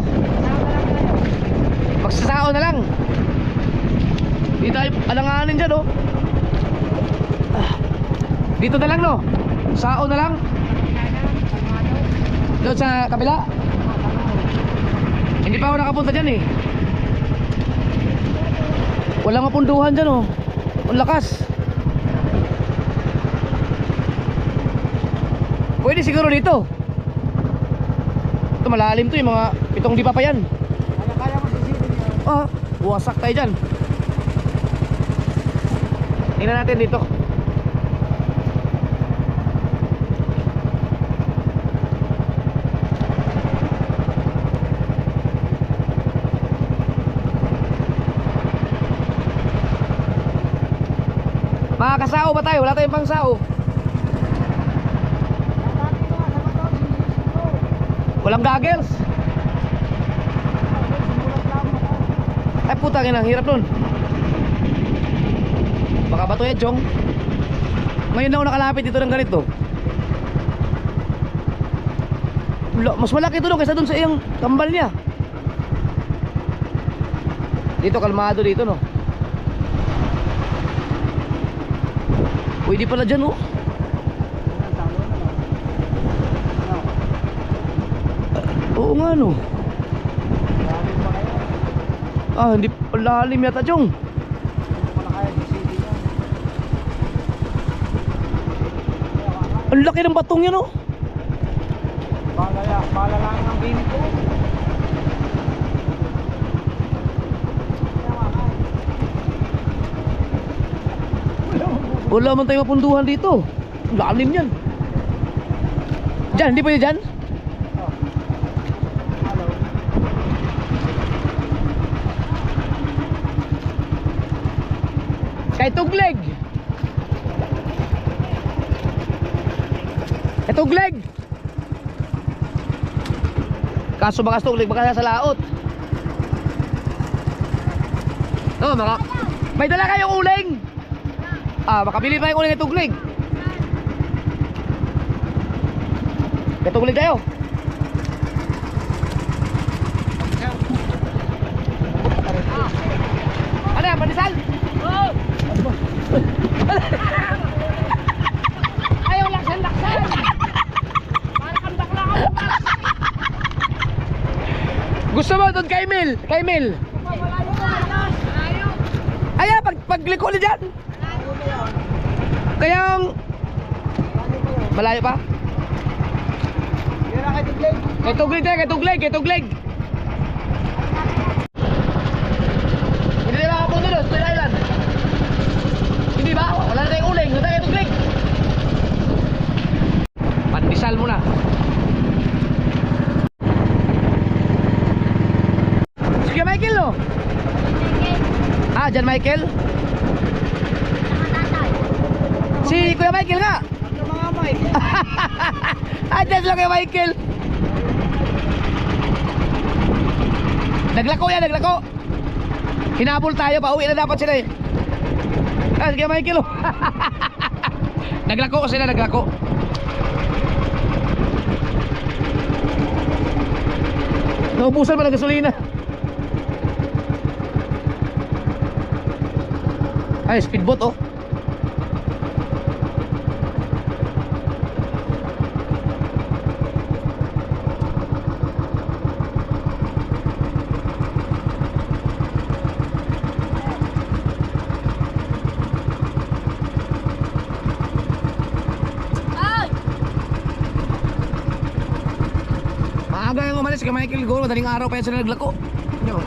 Magsasao na lang. Dito tayo alanganin dyan, oh. Dito na lang, no? Sao na lang. Doon sa kabila. Hindi pa ako nakapunta dyan, eh. Walang mapunduhan dyan, oh. Ang lakas. Pwede siguro dito. Ito malalim to, yung mga pitong di pa yan. Kaya mo sisipin yun. Ah, wasak tayo dyan. Tingnan natin dito. Makakasao ba tayo? Wala tayong pangsao. Walang goggles. Ay putang ina, hirap nun. Baka bato yan, Chong. Ngayon na ako nakalapit dito ng ganito. Mas malaki ito doon kaysa doon sa iyang kambal niya. Dito kalmado dito, no. Pwede pala dyan, oh. Oo nga, no. Ah, hindi lalim yata, Chong. Ang laki ng batong yan, oh. Bala lang ang bimit ko. Wala man tayo mapunduhan dito. Lalim yan. Diyan, hindi pwede dyan? Kay Tugleg. Kay Tugleg. Kaso baka Tugleg baka nasa laot. Oh, may dala kayong uling. Ah, makabili pa yung uling kay Tugleg. Kay Tugleg tayo. Ano yan, pandesal? Oo. Ayaw laksan. Para kang bakla ka. Gusto mo doon kay Mil? Kay Mil? Ayaw, pagliko na dyan. Kaya malayo pa? Yan ang kay Tugleg. Kay Tugleg tayo, kay Tugleg. Hindi na makapunta doon, Spring Island. Hindi ba? Wala na tayong uling, doon tayo kay Tugleg. Pandesal muna. Si Kuya Michael, no? Ah, John Michael? Si Kuya Michael nga. Mga Mike. Andiyan sila Kuya Michael. Naglako yan, naglako. Hinabol tayo, pauwi na dapat sila eh. Ah, si Kuya Michael, oh. Naglako sila, naglako. Naubusan pa ng gasolina. Ay, speedboat, oh. Maaga yung umalis kay Michael Goro, madaling araw pa yan sila naglako. nyo.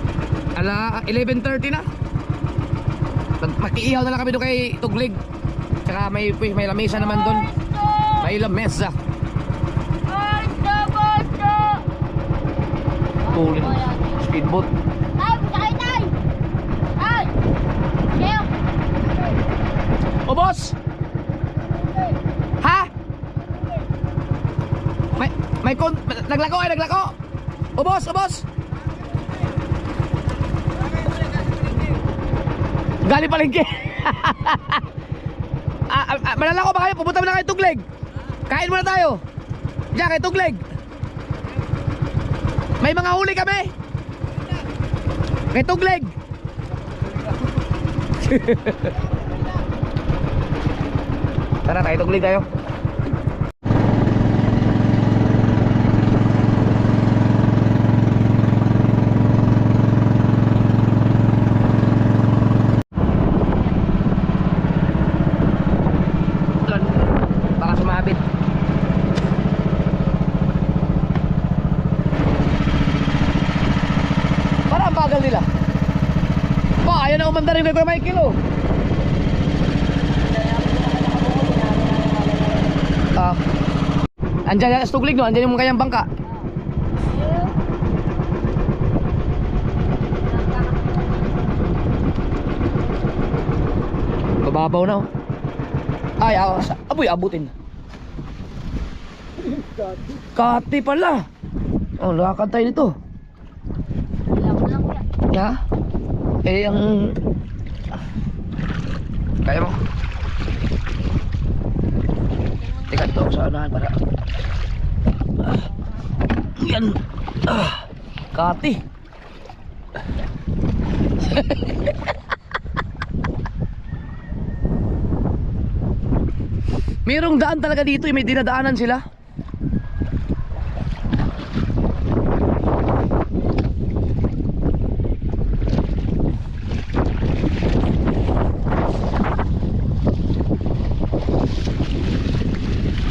11:30 na. Mag-iihaw na lang kami doon kay Tuglig. Tsaka may lamesa naman doon. May lamesa. Tulin. Speedboat. O boss! Ha? Naglako ay naglako. O boss, o boss. Galing palengke. Manalako ba kayo? Pupunta mo na kay Tuglig. Kain muna tayo. Diyan kay Tuglig. May mga huli kami. Kay Tuglig. Tara, kay Tuglig tayo. Baka sumabit. Parang bagal nila. Ba, ayaw na umanda rin kay Kuya Michael, oh. Andyan yan, Tuglig, no? Andyan yung kanyang bangka. Bababaw na, oh. Ay, aboy, abutin. Kati pala. Oh, lakad tayo nito. Ya? Eh, ang... Kaya mo? Teka ito sa anahan para... Yan. Kati. Merong daan talaga dito, may dinadaanan sila.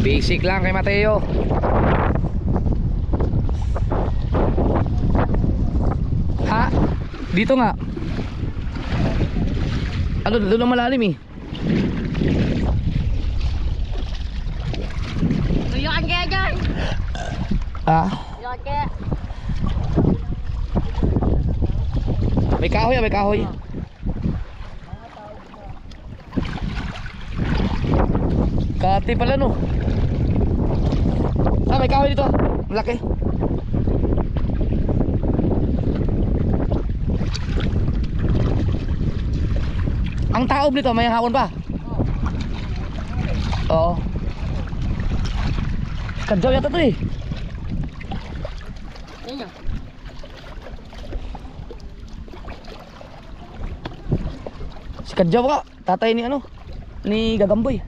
Basic lang kay Mateo. Ha? Dito nga. Ano, doon ang malalim eh. Tuyukan kaya dyan. Ha? Tuyukan kaya. May kahoy, may kahoy. Kati pala, no? Ah, may kahoy dito. Malaki. Ang taob nito, may hawon pa. Oo. Kadyaw yata to eh. Yan yun. Si Kadyaw ka, tatay ni ano, ni Gagamboy.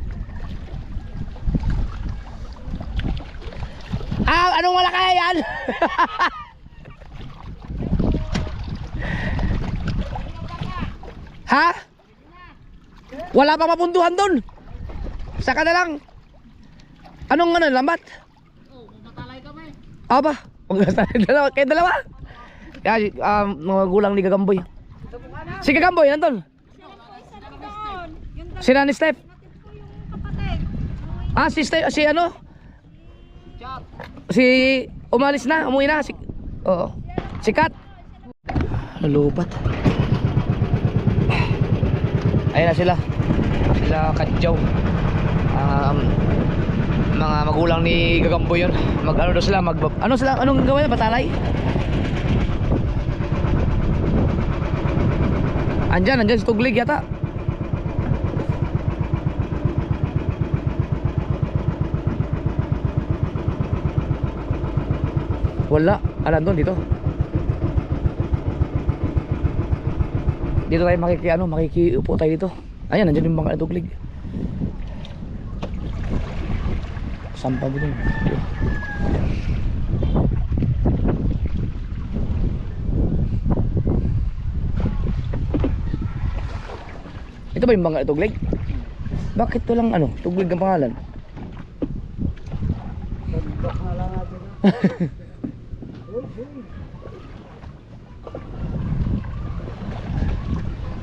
Ah, anong malaki yan? Ha? Wala pang mapunduhan doon. Saka na lang. Anong ano, lambat? Oo, matalay kami. Aba, dalawa, kayo dalawa. Kaya, mga gulang ni Gagamboy. Si Gagamboy, nandun. Si Nani Steph. Ah, si Steph, si ano? Si, umalis na, umuwi na. Oo. Si Kat. Nalupat. Ayan na sila. Sila Kadyaw. Mga magulang ni Gagamboy yun. Mag-ano daw sila, ano sila, anong gawin na, batalay? Andyan si Tuglig yata. Wala, alam doon dito. Dito tayo makikiupo tayo dito. Ayan, nandiyan yung mga Tuglig. Sampa mo dun. Ito ba yung mga Tuglig? Bakit walang ano, Tuglig ang pangalan?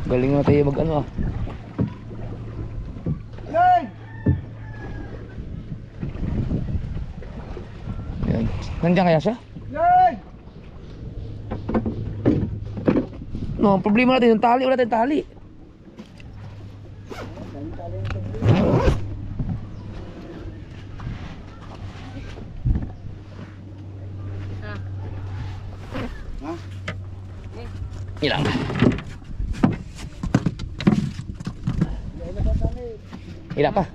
Galing na tayo mag ano ah. Len! Yan. Nandiyan kaya siya? Len! No, ang problema natin yung tali. Wala tayong tali. Ilang. Ilang pa.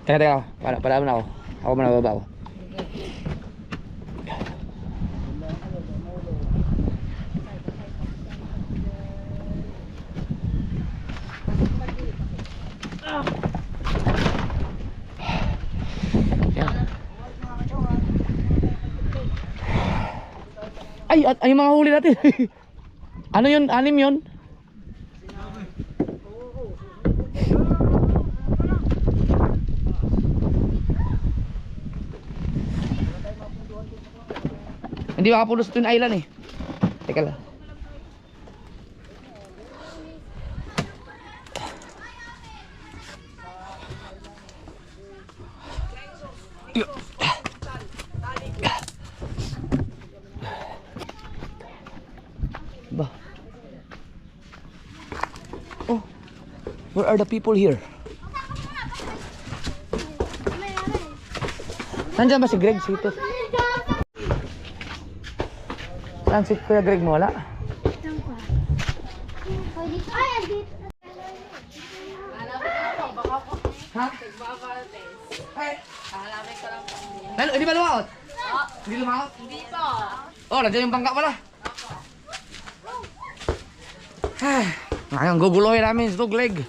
Teka. Para mo na ako. Ako muna babaw. Ay, at yung mga huli natin. Ano yun? Anim yun? Hindi makapulos Twin Island eh. Teka lang. Ba. Oh. Where are the people here? Nandiyan ba si Greg? Sito. Saan si Kuya Greg mo? Wala? Ha? Lalo, hindi ba lumaot? Hindi lumaot? Hindi po. Oh, nandiyan yung bangka pala. Ngayon, gugulohin namin si Greg.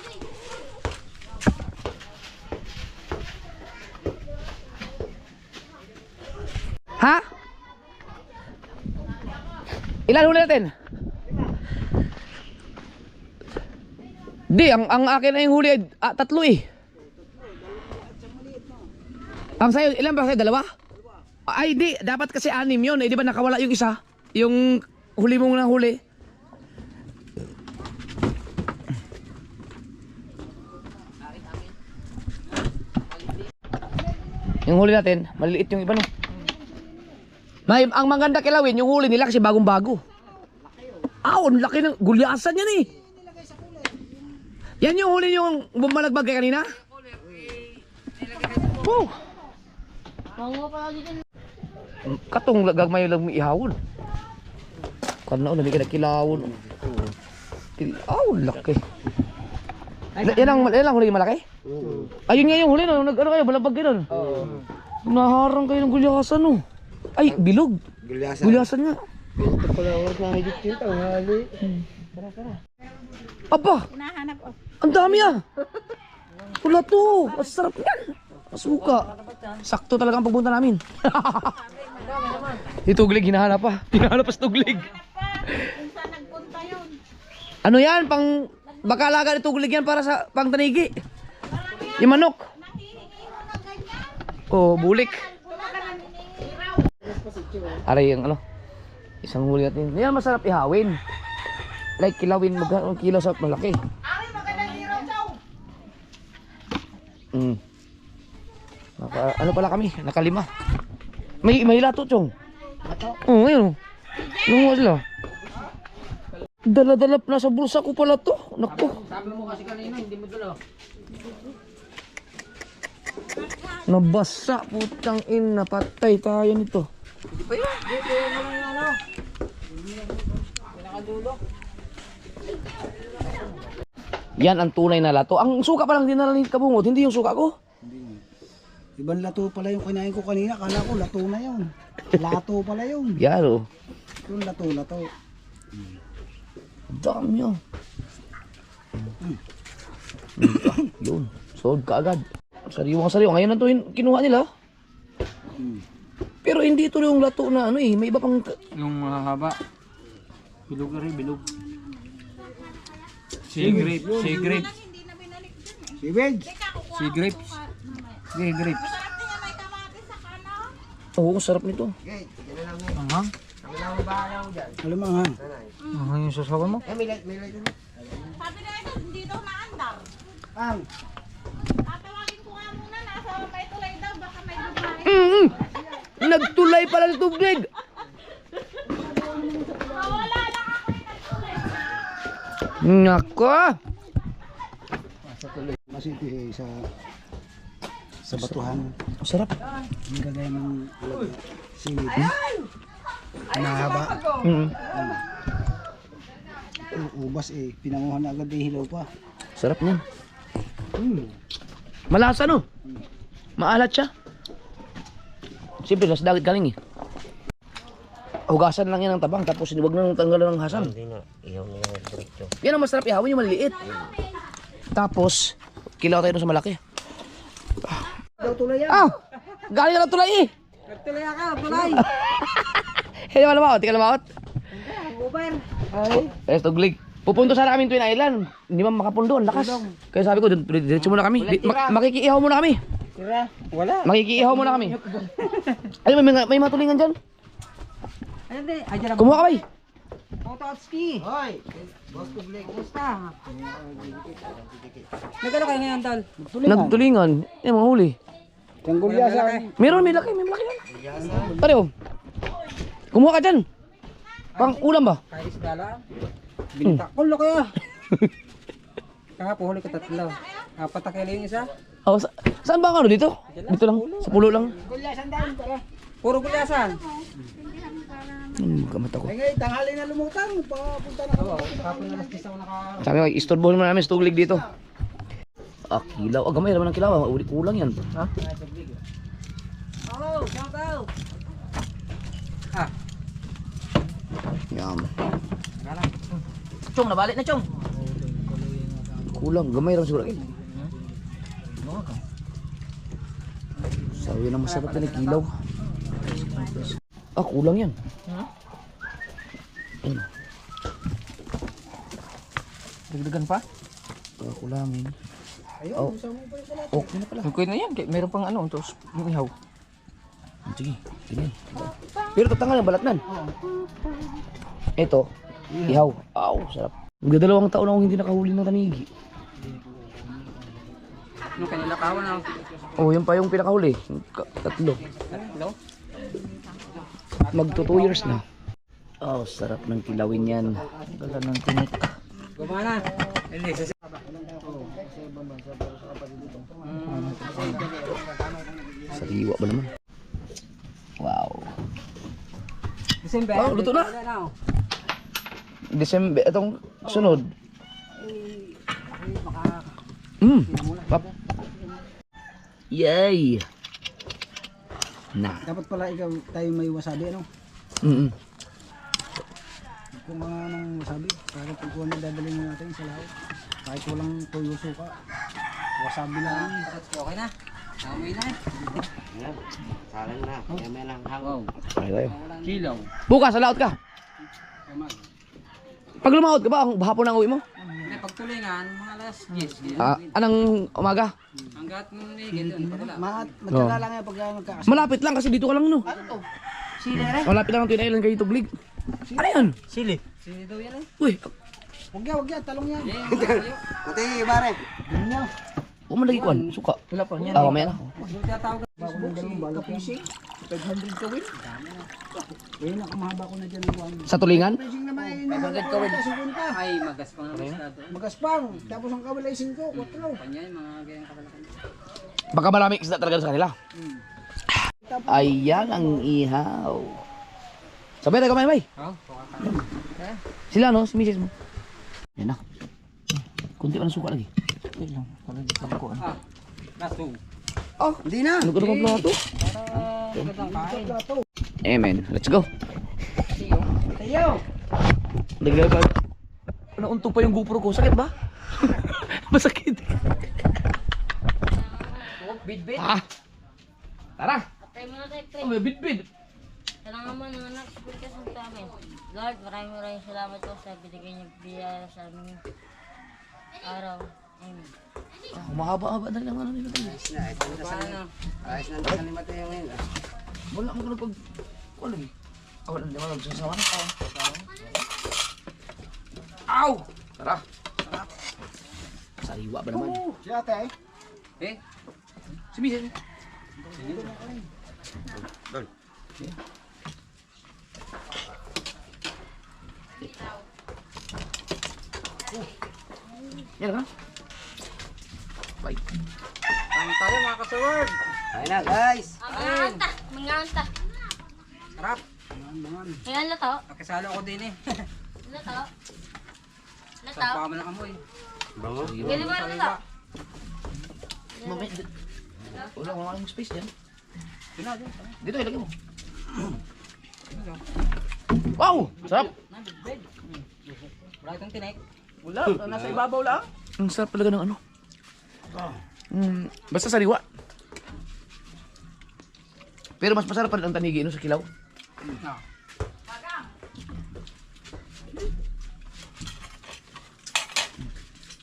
Ha? Ilan huli natin? Di, ang akin ay yung huli ay 3 eh. Ang sa'yo, ilan ba sa'yo? 2? Ay di, dapat kasi 6 yun eh. Di ba nakawala yung isa? Yung huli mong nang huli. Yung huli natin, maliliit yung iba no. Ang maganda kilawin, yung huli nila kasi bagong-bago. Ang laki ng gulyasan yan eh. Yan yung huli yung bumalagbag kay kanina? Oh. Katong gagmay lang ihawon. Kana na bigyan kilawon. Laki. Yan ang huli malaki? Ayun nga yung huli no, ano kayo balabag ganoon. Naharang kayo ng gulyasan no. Ay, bilog. Gulyasan nga. Ito pala oras na higit yun. Tanghali. Aba! Ang dami ah! Wala to! Ang sarap yan! Masuka! Sakto talaga ang pagpunta namin. Ituglig, hinahanap pa. Hinahanap pa sa tuglig. Ano yan? Baka alaga ni tuglig yan para sa pang tanigi. Yung manok. Oh, bulik. Aray yung ano. Isang huli natin. Yan masarap ihawin. Like kilawin mo kilo sa malaki. Ano pala kami? Naka-5. May lato chong. Oo, ayun. Lungo sila. Dala-dala na sa bulsa ko pala to. Naku. Sabi mo kasi kanina, hindi mo dala. Nabasa putang ina, patay tayo nito. Hindi pa yun. Dito yung ano. Pinakadulo. Yan ang tunay na lato. Ang suka pa lang dinala ni Kabungot, hindi yung suka ko. Hindi. Ibang lato pala yung kinain ko kanina. Kala ko lato na yun. Lato pala yun. Yan o. Yung lato. Dami yun. Yun. Sold ka agad. Sariwang. Ngayon na ito kinuha nila. Pero hindi ito yung lato na ano eh. May iba pang... Yung mahaba. Bilog na rin, bilog. Sea grapes. Sea grapes. Okay, grapes. Oo, sarap nito. Okay, yan na lang ngayon. Anghang? Kami lang ang bahala ko dyan. Alam mo, anghang. Nanay. Anghang yung sasawan mo? Eh, may light mo. Sabi na ito, hindi daw naandar. Ang. Tatawagin ko nga muna, nasa may tulay daw, baka may lumain. Nagtulay pala sa tubig. Wala lang ako yung nagtulay. Nako. Masiti sa batuhan. Sarap. Yung gagaya ng silid. Mahaba. Ubas eh. Pinanguhan na agad eh. Hilaw pa. Sarap niyan. Malasa no? Maalat siya. Siyempre, nasa dagat galing eh. Hugasan lang yan ng tabang, tapos huwag nang tanggalan ng hasan. Hindi na. Ihaw na yung diretso. Yan ang masarap ihawin, yung maliliit. Tapos, kilaw tayo dun sa malaki. Ah! Galing na ng tulay eh! Nagtuloy ka, tulay. Hindi ka lumaot, di ka lumaot. Eh, tuglig. Pupunto sana kami Twin Island. Hindi man makapundo, ang lakas. Kaya sabi ko, diretso muna kami. Makikiihaw muna kami. Tira. Wala. Makikiihaw muna kami. Ay, may matulingan dyan. Ayun din. Ay, dyan Kumuha ka bay. Ototski. Hoy. Boss Kublik. Kumusta? Nagkano kayo ngayon, Tal? Nagtulingan. Eh, mga huli. Yung gulyasan. Meron, may laki yan. Pareho. Kumuha ka dyan. Pang ulam ba? Kaya isda lang. Binita. Kulo kaya. Kahapon huli ko 3. 4 kilo yung isa. Oh, saan ba ang ano dito? Dito lang, sa pulo lang. Gulyasan dahil pala. Puro gulyasan. Kamata ko. Ay, ngayon, tanghali na lumutang. Papunta na kami. Kahapon na las 10 ako naka... Sabi ko, istorbohin mo namin sa tuglig dito. Ah, kilaw. Ah, gamay naman ng kilaw. Kulang yan. Ha? Oh, shout out. Ah. Yum. Chong, nabalik na Chong. Kulang. Gamay lang siguro. Sabi na masarap na kilaw. Ah, kulang yan. Ayun. Dagdagan pa? Ah, kulangin. Ayun, Oh. gusto mo pa rin pala. Okay na pala. Okay na yan. Meron pang ano. Tapos yung ihaw. Sige, ganyan. Pero tatanggal ang balat nan. Ito, ihaw. Aw, sarap. Magdadalawang taon akong hindi nakahuli ng tanigi. Yung kanila kawan na. Oh, yun pa yung pinakahuli. Tatlo. Hello? Magto 2 years na. Oh, sarap ng kilawin yan. Gala ng tinik. Gumana. Hindi. Sariwa ba naman? Wow. December. Oh, luto na. December, itong sunod. Pap. Yay! Na. Dapat pala ikaw tayo may wasabi ano? Kung mga ng wasabi, para pagkuhan na dadalhin mo natin sa lahat. Kahit walang tuyo suka. Wasabi lang. Okay na. Amoy na eh. Salang na. Kaya may lang hangaw. Ay tayo. Kilaw. Bukas, sa laot ka. Pag lumahot ka ba, hapon ang uwi mo? Hindi, pagtulingan, mga alas 10. Ah, anong umaga? Hanggat nung nigit yun, pagkala. Matyaga lang yan pag magkakasama. Malapit lang kasi dito ka lang no. Sili rin. Malapit lang ang Twin Island kayo tuglig. Ano yan? Sili. Sino daw yan eh? Uy, Huwag yan. Talong yan. Pati, bare. umalagi ko suka. Wala pa niyan. Ah, mamaya na. Yung tinatawag na Kapisi. 500 kawin. eh, nakamahaba ko na dyan ng buwan. Sa tulingan? Fishing na may 500 kawin. 50. Ay, magaspang na estado. Magaspang. Tapos ang kawin ay 5. 4. Kanya yung mga gayang kabalakan. Baka maraming isda talaga sa kanila. Ayan ang ihaw. Sabay tayo kamay, bay. Oh, Sila no, si misis mo. Yan na. Kunti pa ng suka lagi. wait lang. Parang di pagkuhan. Ah, last 2. Oh, hindi na. Ano ka naman plato? Magandang kain. Amen. Let's go. Tayo. Dagdag pa. Nauntog pa yung GoPro ko. Sakit ba? Masakit. Bit-bit. Ah. Tara. Patay mo na tayo, pre. Oh, may bit-bit. Kailangan mo ng anak, spiritas ng amin. Lord, maraming salamat po sa binigay niyo biyaya sa aming araw. Mahaba-haba na lang ano nila. Ayos na sa lima tayo ngayon. Wala mo ko pag... Wala eh. Wala naman nagsasawa na. Aw! Tara. Sariwa ba naman? Si ate, Eh? Si Misin. Yan ka? Bye. Kain tayo mga kasaward. Kain na guys. Manganta. Sarap. Ayan na to. Nakasalo ko din eh. Ano to? Ano to? Sarap mo ng amoy. Bango. Ganun ba na to? Wala ko nga space dyan. Pinado. Dito, ilagay mo. Wow! Sarap! Wala itong tinik. Wala, nasa ibabaw lang. Ang sarap talaga ng ano. Basta sariwa. Pero mas masarap pa rin ang tanigi no, sa kilaw.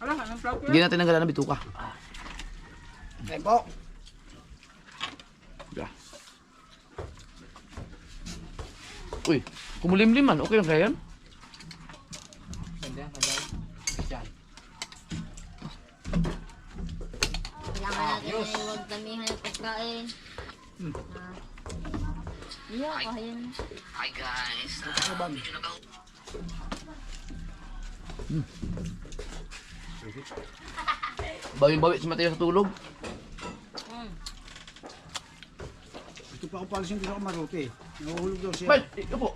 Wala nga, ng flower. Hindi natin nanggalan ng bituka. Tempo. Yeah. Uy, kumulimliman. Okay lang kaya yan? Ganda, ganda. Diyan. Kailangan natin na huwag damihan ng pagkain. Yeah, kaya na. Hi guys. Bawi-bawi si Mateo sa tulog. ito pa ako palisin ko sa kamarote. Nahuhulog daw siya. Bal, ikaw po.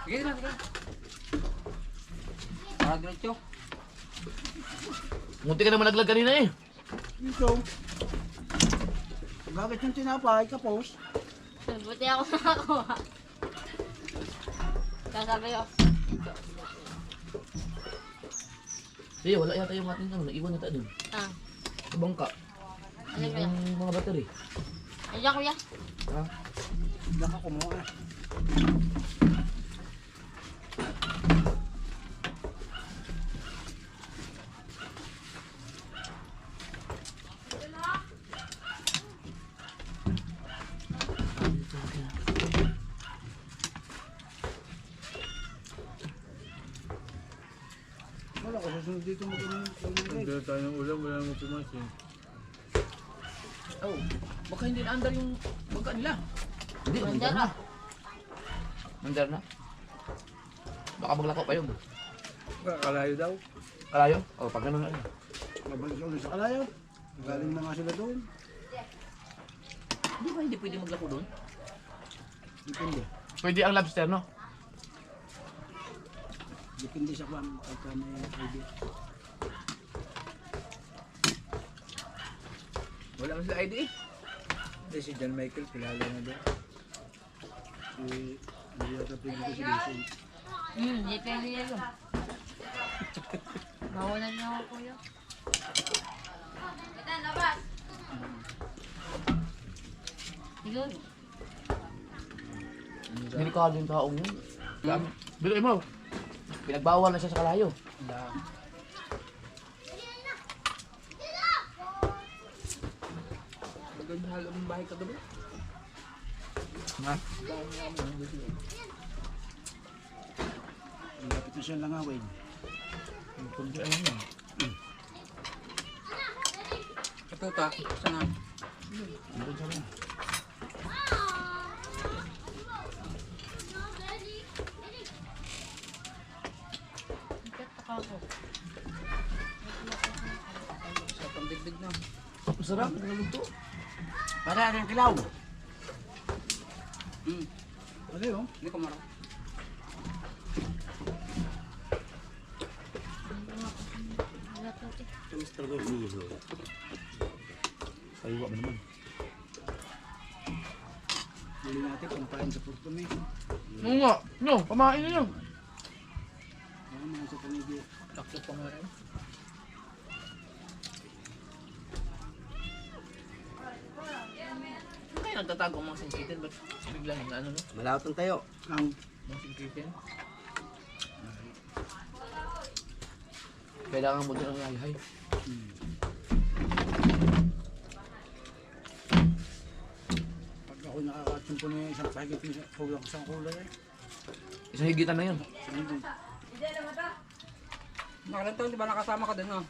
Sige na, sige. Para diretso. Munti ka na malaglag kanina eh. Ito. Bakit yung tinapay kapos? Buti ako nakakuha. Kasabi ko. Sige, wala yata yung ating ano, naiwan yata dun. Ah, Sa bangka. ano ba yan? Yung mga battery. Ayan kuya. Ha? Baka kumuha. Wala ko susunod dito mo kung Hindi tayo ng ulam, wala mo pumasin. Oh, baka hindi na-under yung bangka nila. Hindi, Mandar mandar na. Mandar na. Baka maglako pa yun. Kalayo daw. Kalayo? O, pag ganun na yun. mabalik ka ulit sa kalayo. Galing na nga sila doon. Di ba hindi pwede maglako doon? Depende. Pwede ang lobster, no? Depende sa kwan. Pagka may idea. Wala mo sila ID eh. Hindi, si John Michael, kilala na doon. Hindi yata pwede ko si Jason. Hindi pwede yan yun. Mawalan niya ako kuya. Ito, labas! Siguro. Delikado yung taong yun. Biloy mo. Pinagbawal na siya sa kalayo. Maganda halang ang bahay ka doon. Ha? Lapit na siya langawin. Kundi ano yun. Katuta, sana. Nagtataka ako. Sa pambigdig na. Masarap, nalugto. Para rin kilaw. Ano yun? Hindi ko marang. Wala to eh. Kamusta ko yung Kaliwa ba naman? Huli natin pampain sa Portome. Oo nga. No, pamain niyo. Ayan mga sa panigi. Takto pa nga rin. Kaya nagtatago ang mga singkitin, ba't biglang ano no? Malawatan tayo. Ang Mga singkitin. Kailangan mo din ang hayhay. Ako nakakatsimpo na yung isang pahigit na kulang sa kulay eh. Isang higitan na yun. Makalang taon, di ba nakasama ka dun, no?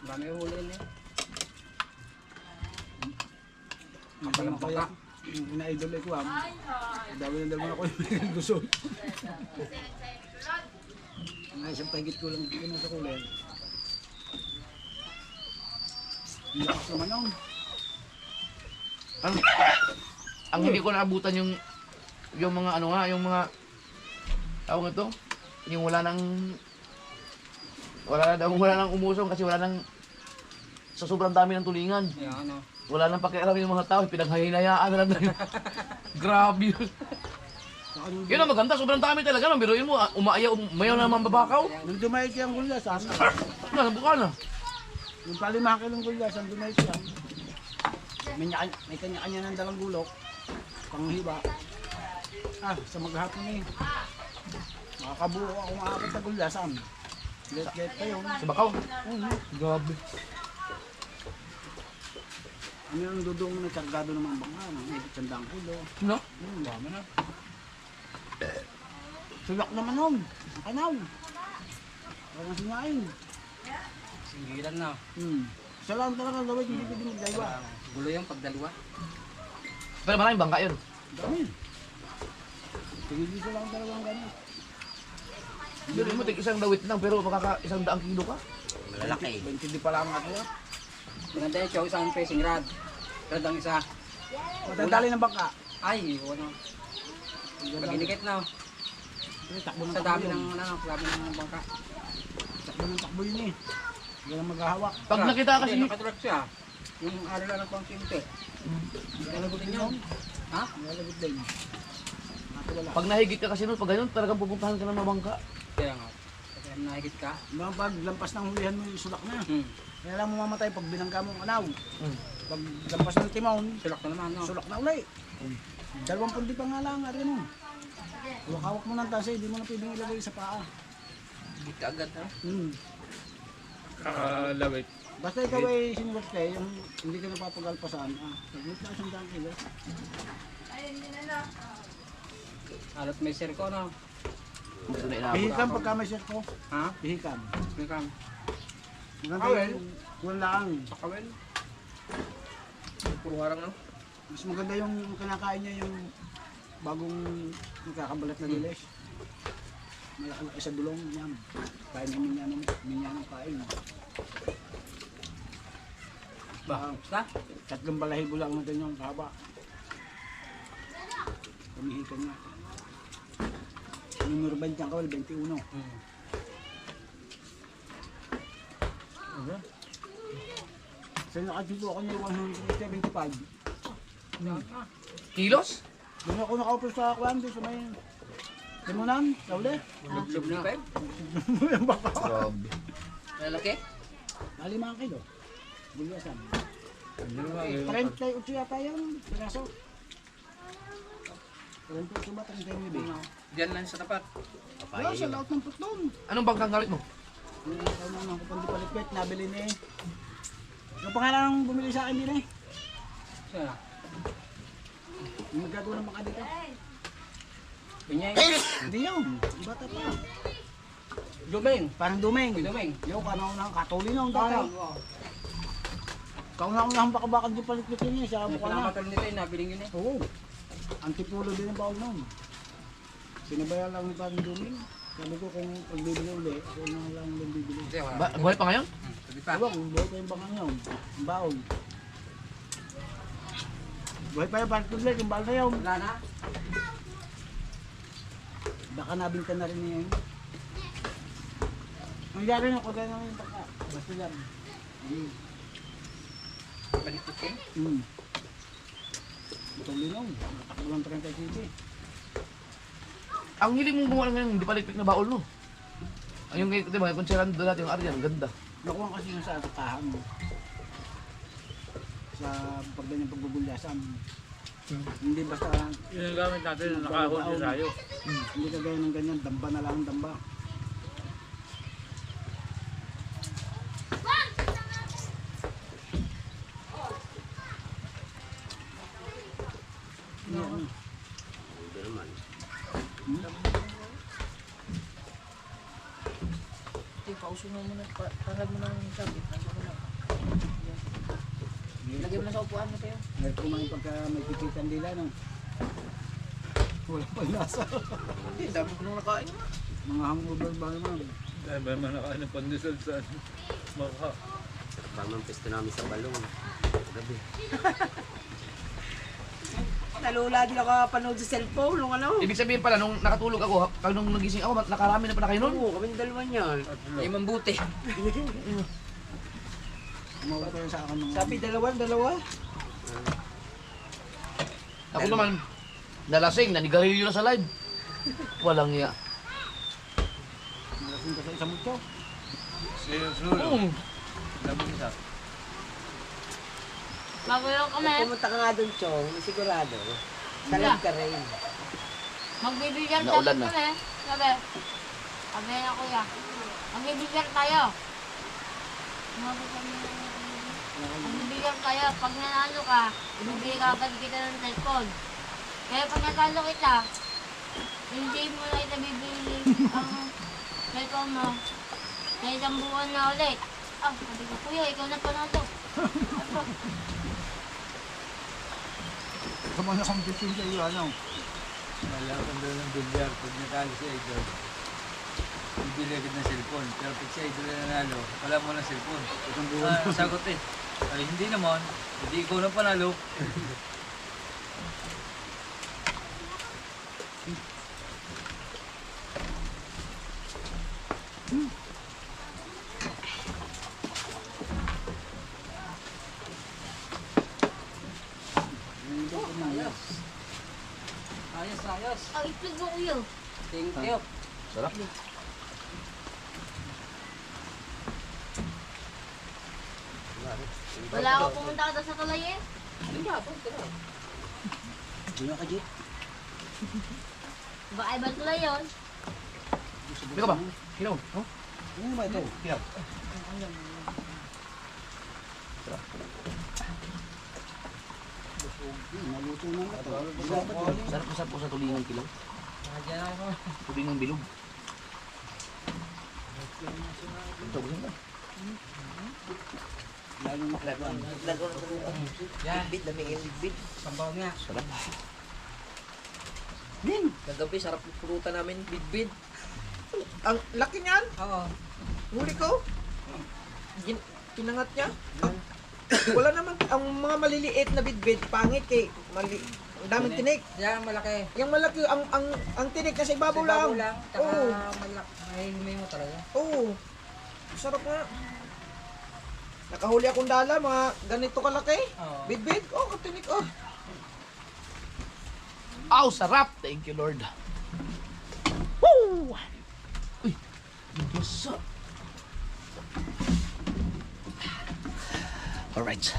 Marami yung huli niya. Yung kaya, yung ina-idol ko dami na dalman ako yung gusto. Ang isang pahigit kulang yun sa kulay. Ang lakas naman yun. Ang hindi ko naabutan yung mga ano nga, yung mga tawag ito, yung wala nang umusong kasi wala nang sa sobrang dami ng tulingan. Yeah, ano. Wala nang pakialam yung mga tao, pinaghahinayaan na lang. Grabe yun. Yun ang maganda, sobrang dami talaga. No? Biruin mo, umayaw naman babakaw. Nung dumay siyang gulya, sana. Nabuka na. Yung pali mga kilong gulya, saan dumay siya. May kanya-kanya ng dalang gulok. Panghiba. Sa maghapon eh. Makakabuo akong apat na gulya, saan? Let pa yun. Sa bakaw. Grabe. Ano yung dudong na kargado naman banga, may 100 kilo. No? Dami na. Sulak naman nun. Ang kanaw. Parang sinain. Singgilan na. Isa lang talaga gawin, hindi pwede magdaywa. Gulo yung pagdalawa. Pero maraming bangka yun. Dami. Tigil-isa lang talaga ang ganit. Biruin mo, tig isang dawit lang pero makaka 100 kilo ka. Malalaki. 20 di pala ang ato. Maganda yung chow, isang facing rod. Rod ang isa. Matandali ng bangka. Ay, ano. Pag-inikit na. Takbo ng Sa takbo dami yun. ng bangka. Takbo ng takbo yun eh. Hindi lang maghahawak. Pag nakita kasi Hindi, nakatulak siya. Yung araw lang ng pangkinte. Hindi ka nagutin yun. Ha? Nalagot din. Wala. pag nahigit ka kasi nun, pag ganun, talagang pupuntahan ka ng mga bangka. Kaya nga. Kasi nahigit ka. Pag lampas ng hulihan mo, sulak na. Kaya lang mo mamatay pag binangga mo ang anaw. Pag lampas ng timon, Sulak na naman, no? sulak na uli. 20 pa nga lang, ari mo. Hawak mo ng tasa, hindi mo na pwedeng ilagay sa paa. Higit ka agad, ha? Kakalawit. Basta ikaw ay sinulat kayo, yung hindi ka napapagalpasan, naglit na 100 kilo. Halos may sir ko, no? Ito na inaabot. Pihikan pagka may shirt ko, Ha? pihikan. May kam. Maganda yung kuwan lang. Pakawel. Puro harang, no? Mas maganda yung kinakain niya yung bagong nakakabalat na dilis. Malaki sa dulong yan. Kain ng minyanong kain. Basta? 3 balahibo lang natin yung haba. Pumihikan nga. Yung Nurban dyan kawal, 21. So nakadito ako ng 175. Kilos? Doon ako nakaupo sa kwan, doon sa may limunan, sauli. Lub na. Yung baka. Grabe. Lalaki? 5 kilo. Bulyasan. 38 yata yan, piraso. 38 ba, 39? Diyan lang sa tapat. Wala, sa laot ng putlong. Anong bangkang galit mo? Yung ako pang di palikpit, nabili ni. Yung pangalan ng bumili sa akin din eh. Siya. Yung magagawa ng baka dito. Pinyay. Hindi yun, bata pa. Dumeng. Parang dumeng. Dumeng. Yung kanang katuli nung dati. Kauna-unahang baka-baka di palikpit yun eh, sa May mukha na. pinakatal nito eh, nabiling yun eh. Oo. Antipulo din ang baon nun. Sinabayan lang ni parang dumeng. Sabi ko kung pagbibili uli, ako na lang yung bibili. Kasi wala. Buhay pa ngayon? Sabi pa. Ewan, kung buhay pa yung baka ngayon, yung baon. Buhay pa yung parang tubig, yung baon na yun. Wala na. Baka nabinta na rin niya yun. Nangyari na, kagaya naman yung baka. Basta yan. Palikot eh. Ito linong, natakbo lang 30 city. Ang hiling mong gumawa ngayon, hindi palikpik na baol, no? Ang yung, di ba, kung siya doon natin yung Aryan, ganda. Nakuha kasi yung sa atahan mo. Sa pagdanyang pagbubulyasan. Hindi basta, Yun ang gamit natin na nakahon din tayo. hindi kagaya ng ganyan, damba na lang ang damba. yan. Hindi naman. Pauso mo muna. Parag mo ng sabi. Lagyan mo sa upuan mo tayo. Ngayon kumain pagka may pipitan nila, no? Wala pa lasa. Hindi, dami ko nung nakain. Mga hangover ba naman? Dahil ba naman nakain ng pandesal sa maka. Tamang pesto namin sa balong. Gabi. Nalula din ako panood sa cellphone nung ano. Ibig sabihin pala, nung nakatulog ako, nung nagising ako, nakarami na pala kayo nun. Oo, kami dalawa niyan. Ay, mambuti. Umawag kayo sa akin mga... Sabi dalawa. Ako naman, nalasing, nanigarilyo na sa live. Walang iya. Malaking ka sa isang mutyo. Oo. Labong isa. Bago kami. Pumunta ka nga doon, Chong, sigurado. Salam ka rin. Magbibigyan Naulan na. kami. Sabi. Sabi na kuya. Magbibigyan tayo. Magbibigyan tayo. Pag nanalo ka, ibibigay ka agad kita ng cellphone. Kaya pag natalo kita, hindi mo na kita bibili ang cellphone mo. Sa isang buwan na ulit. Ah, sabi ko, kuya, ikaw na panalo. Kamang nakampitin sa iyo, ano? Malakan doon ng bilyar. Pag natalo si Idol, bibili agad ng cellphone. Pero pag si Idol na nanalo, wala mo ng cellphone. Sagot eh. Ay, hindi naman. Hindi ikaw na panalo. Ayos. Ang itlog mo, kuya. Thank you. Sarap. Wala ako pumunta ka sa tulay eh. Hindi ka, Jit. Baka ibang tulay yun. Hindi ka ba? Hinaw. Oh? Ano ba ito? Hinaw. Naluto na ito. Sarap po sa tulingang kilaw. Tulingang bilog. Ito, gusto mo? Lalo maklaban. Bit, daming bit. Sabaw niya. Sarap. Kagabi, sarap ng pulutan namin, bit. Ang laki niyan. Oo. Huli ko. Pinangat niya. Wala naman, ang mga maliliit na bit, pangit eh. Ang daming tinik. Yan, malaki. Yung malaki, ang tinik nasa ibabaw lang. Oo. May mo talaga. Oo. Sarap nga. Nakahuli akong dala, mga ganito kalaki. Oo. Bit. Oh, katinik. Oh. Aw, sarap! Thank you, Lord. Woo! Uy, nabasa. Alright.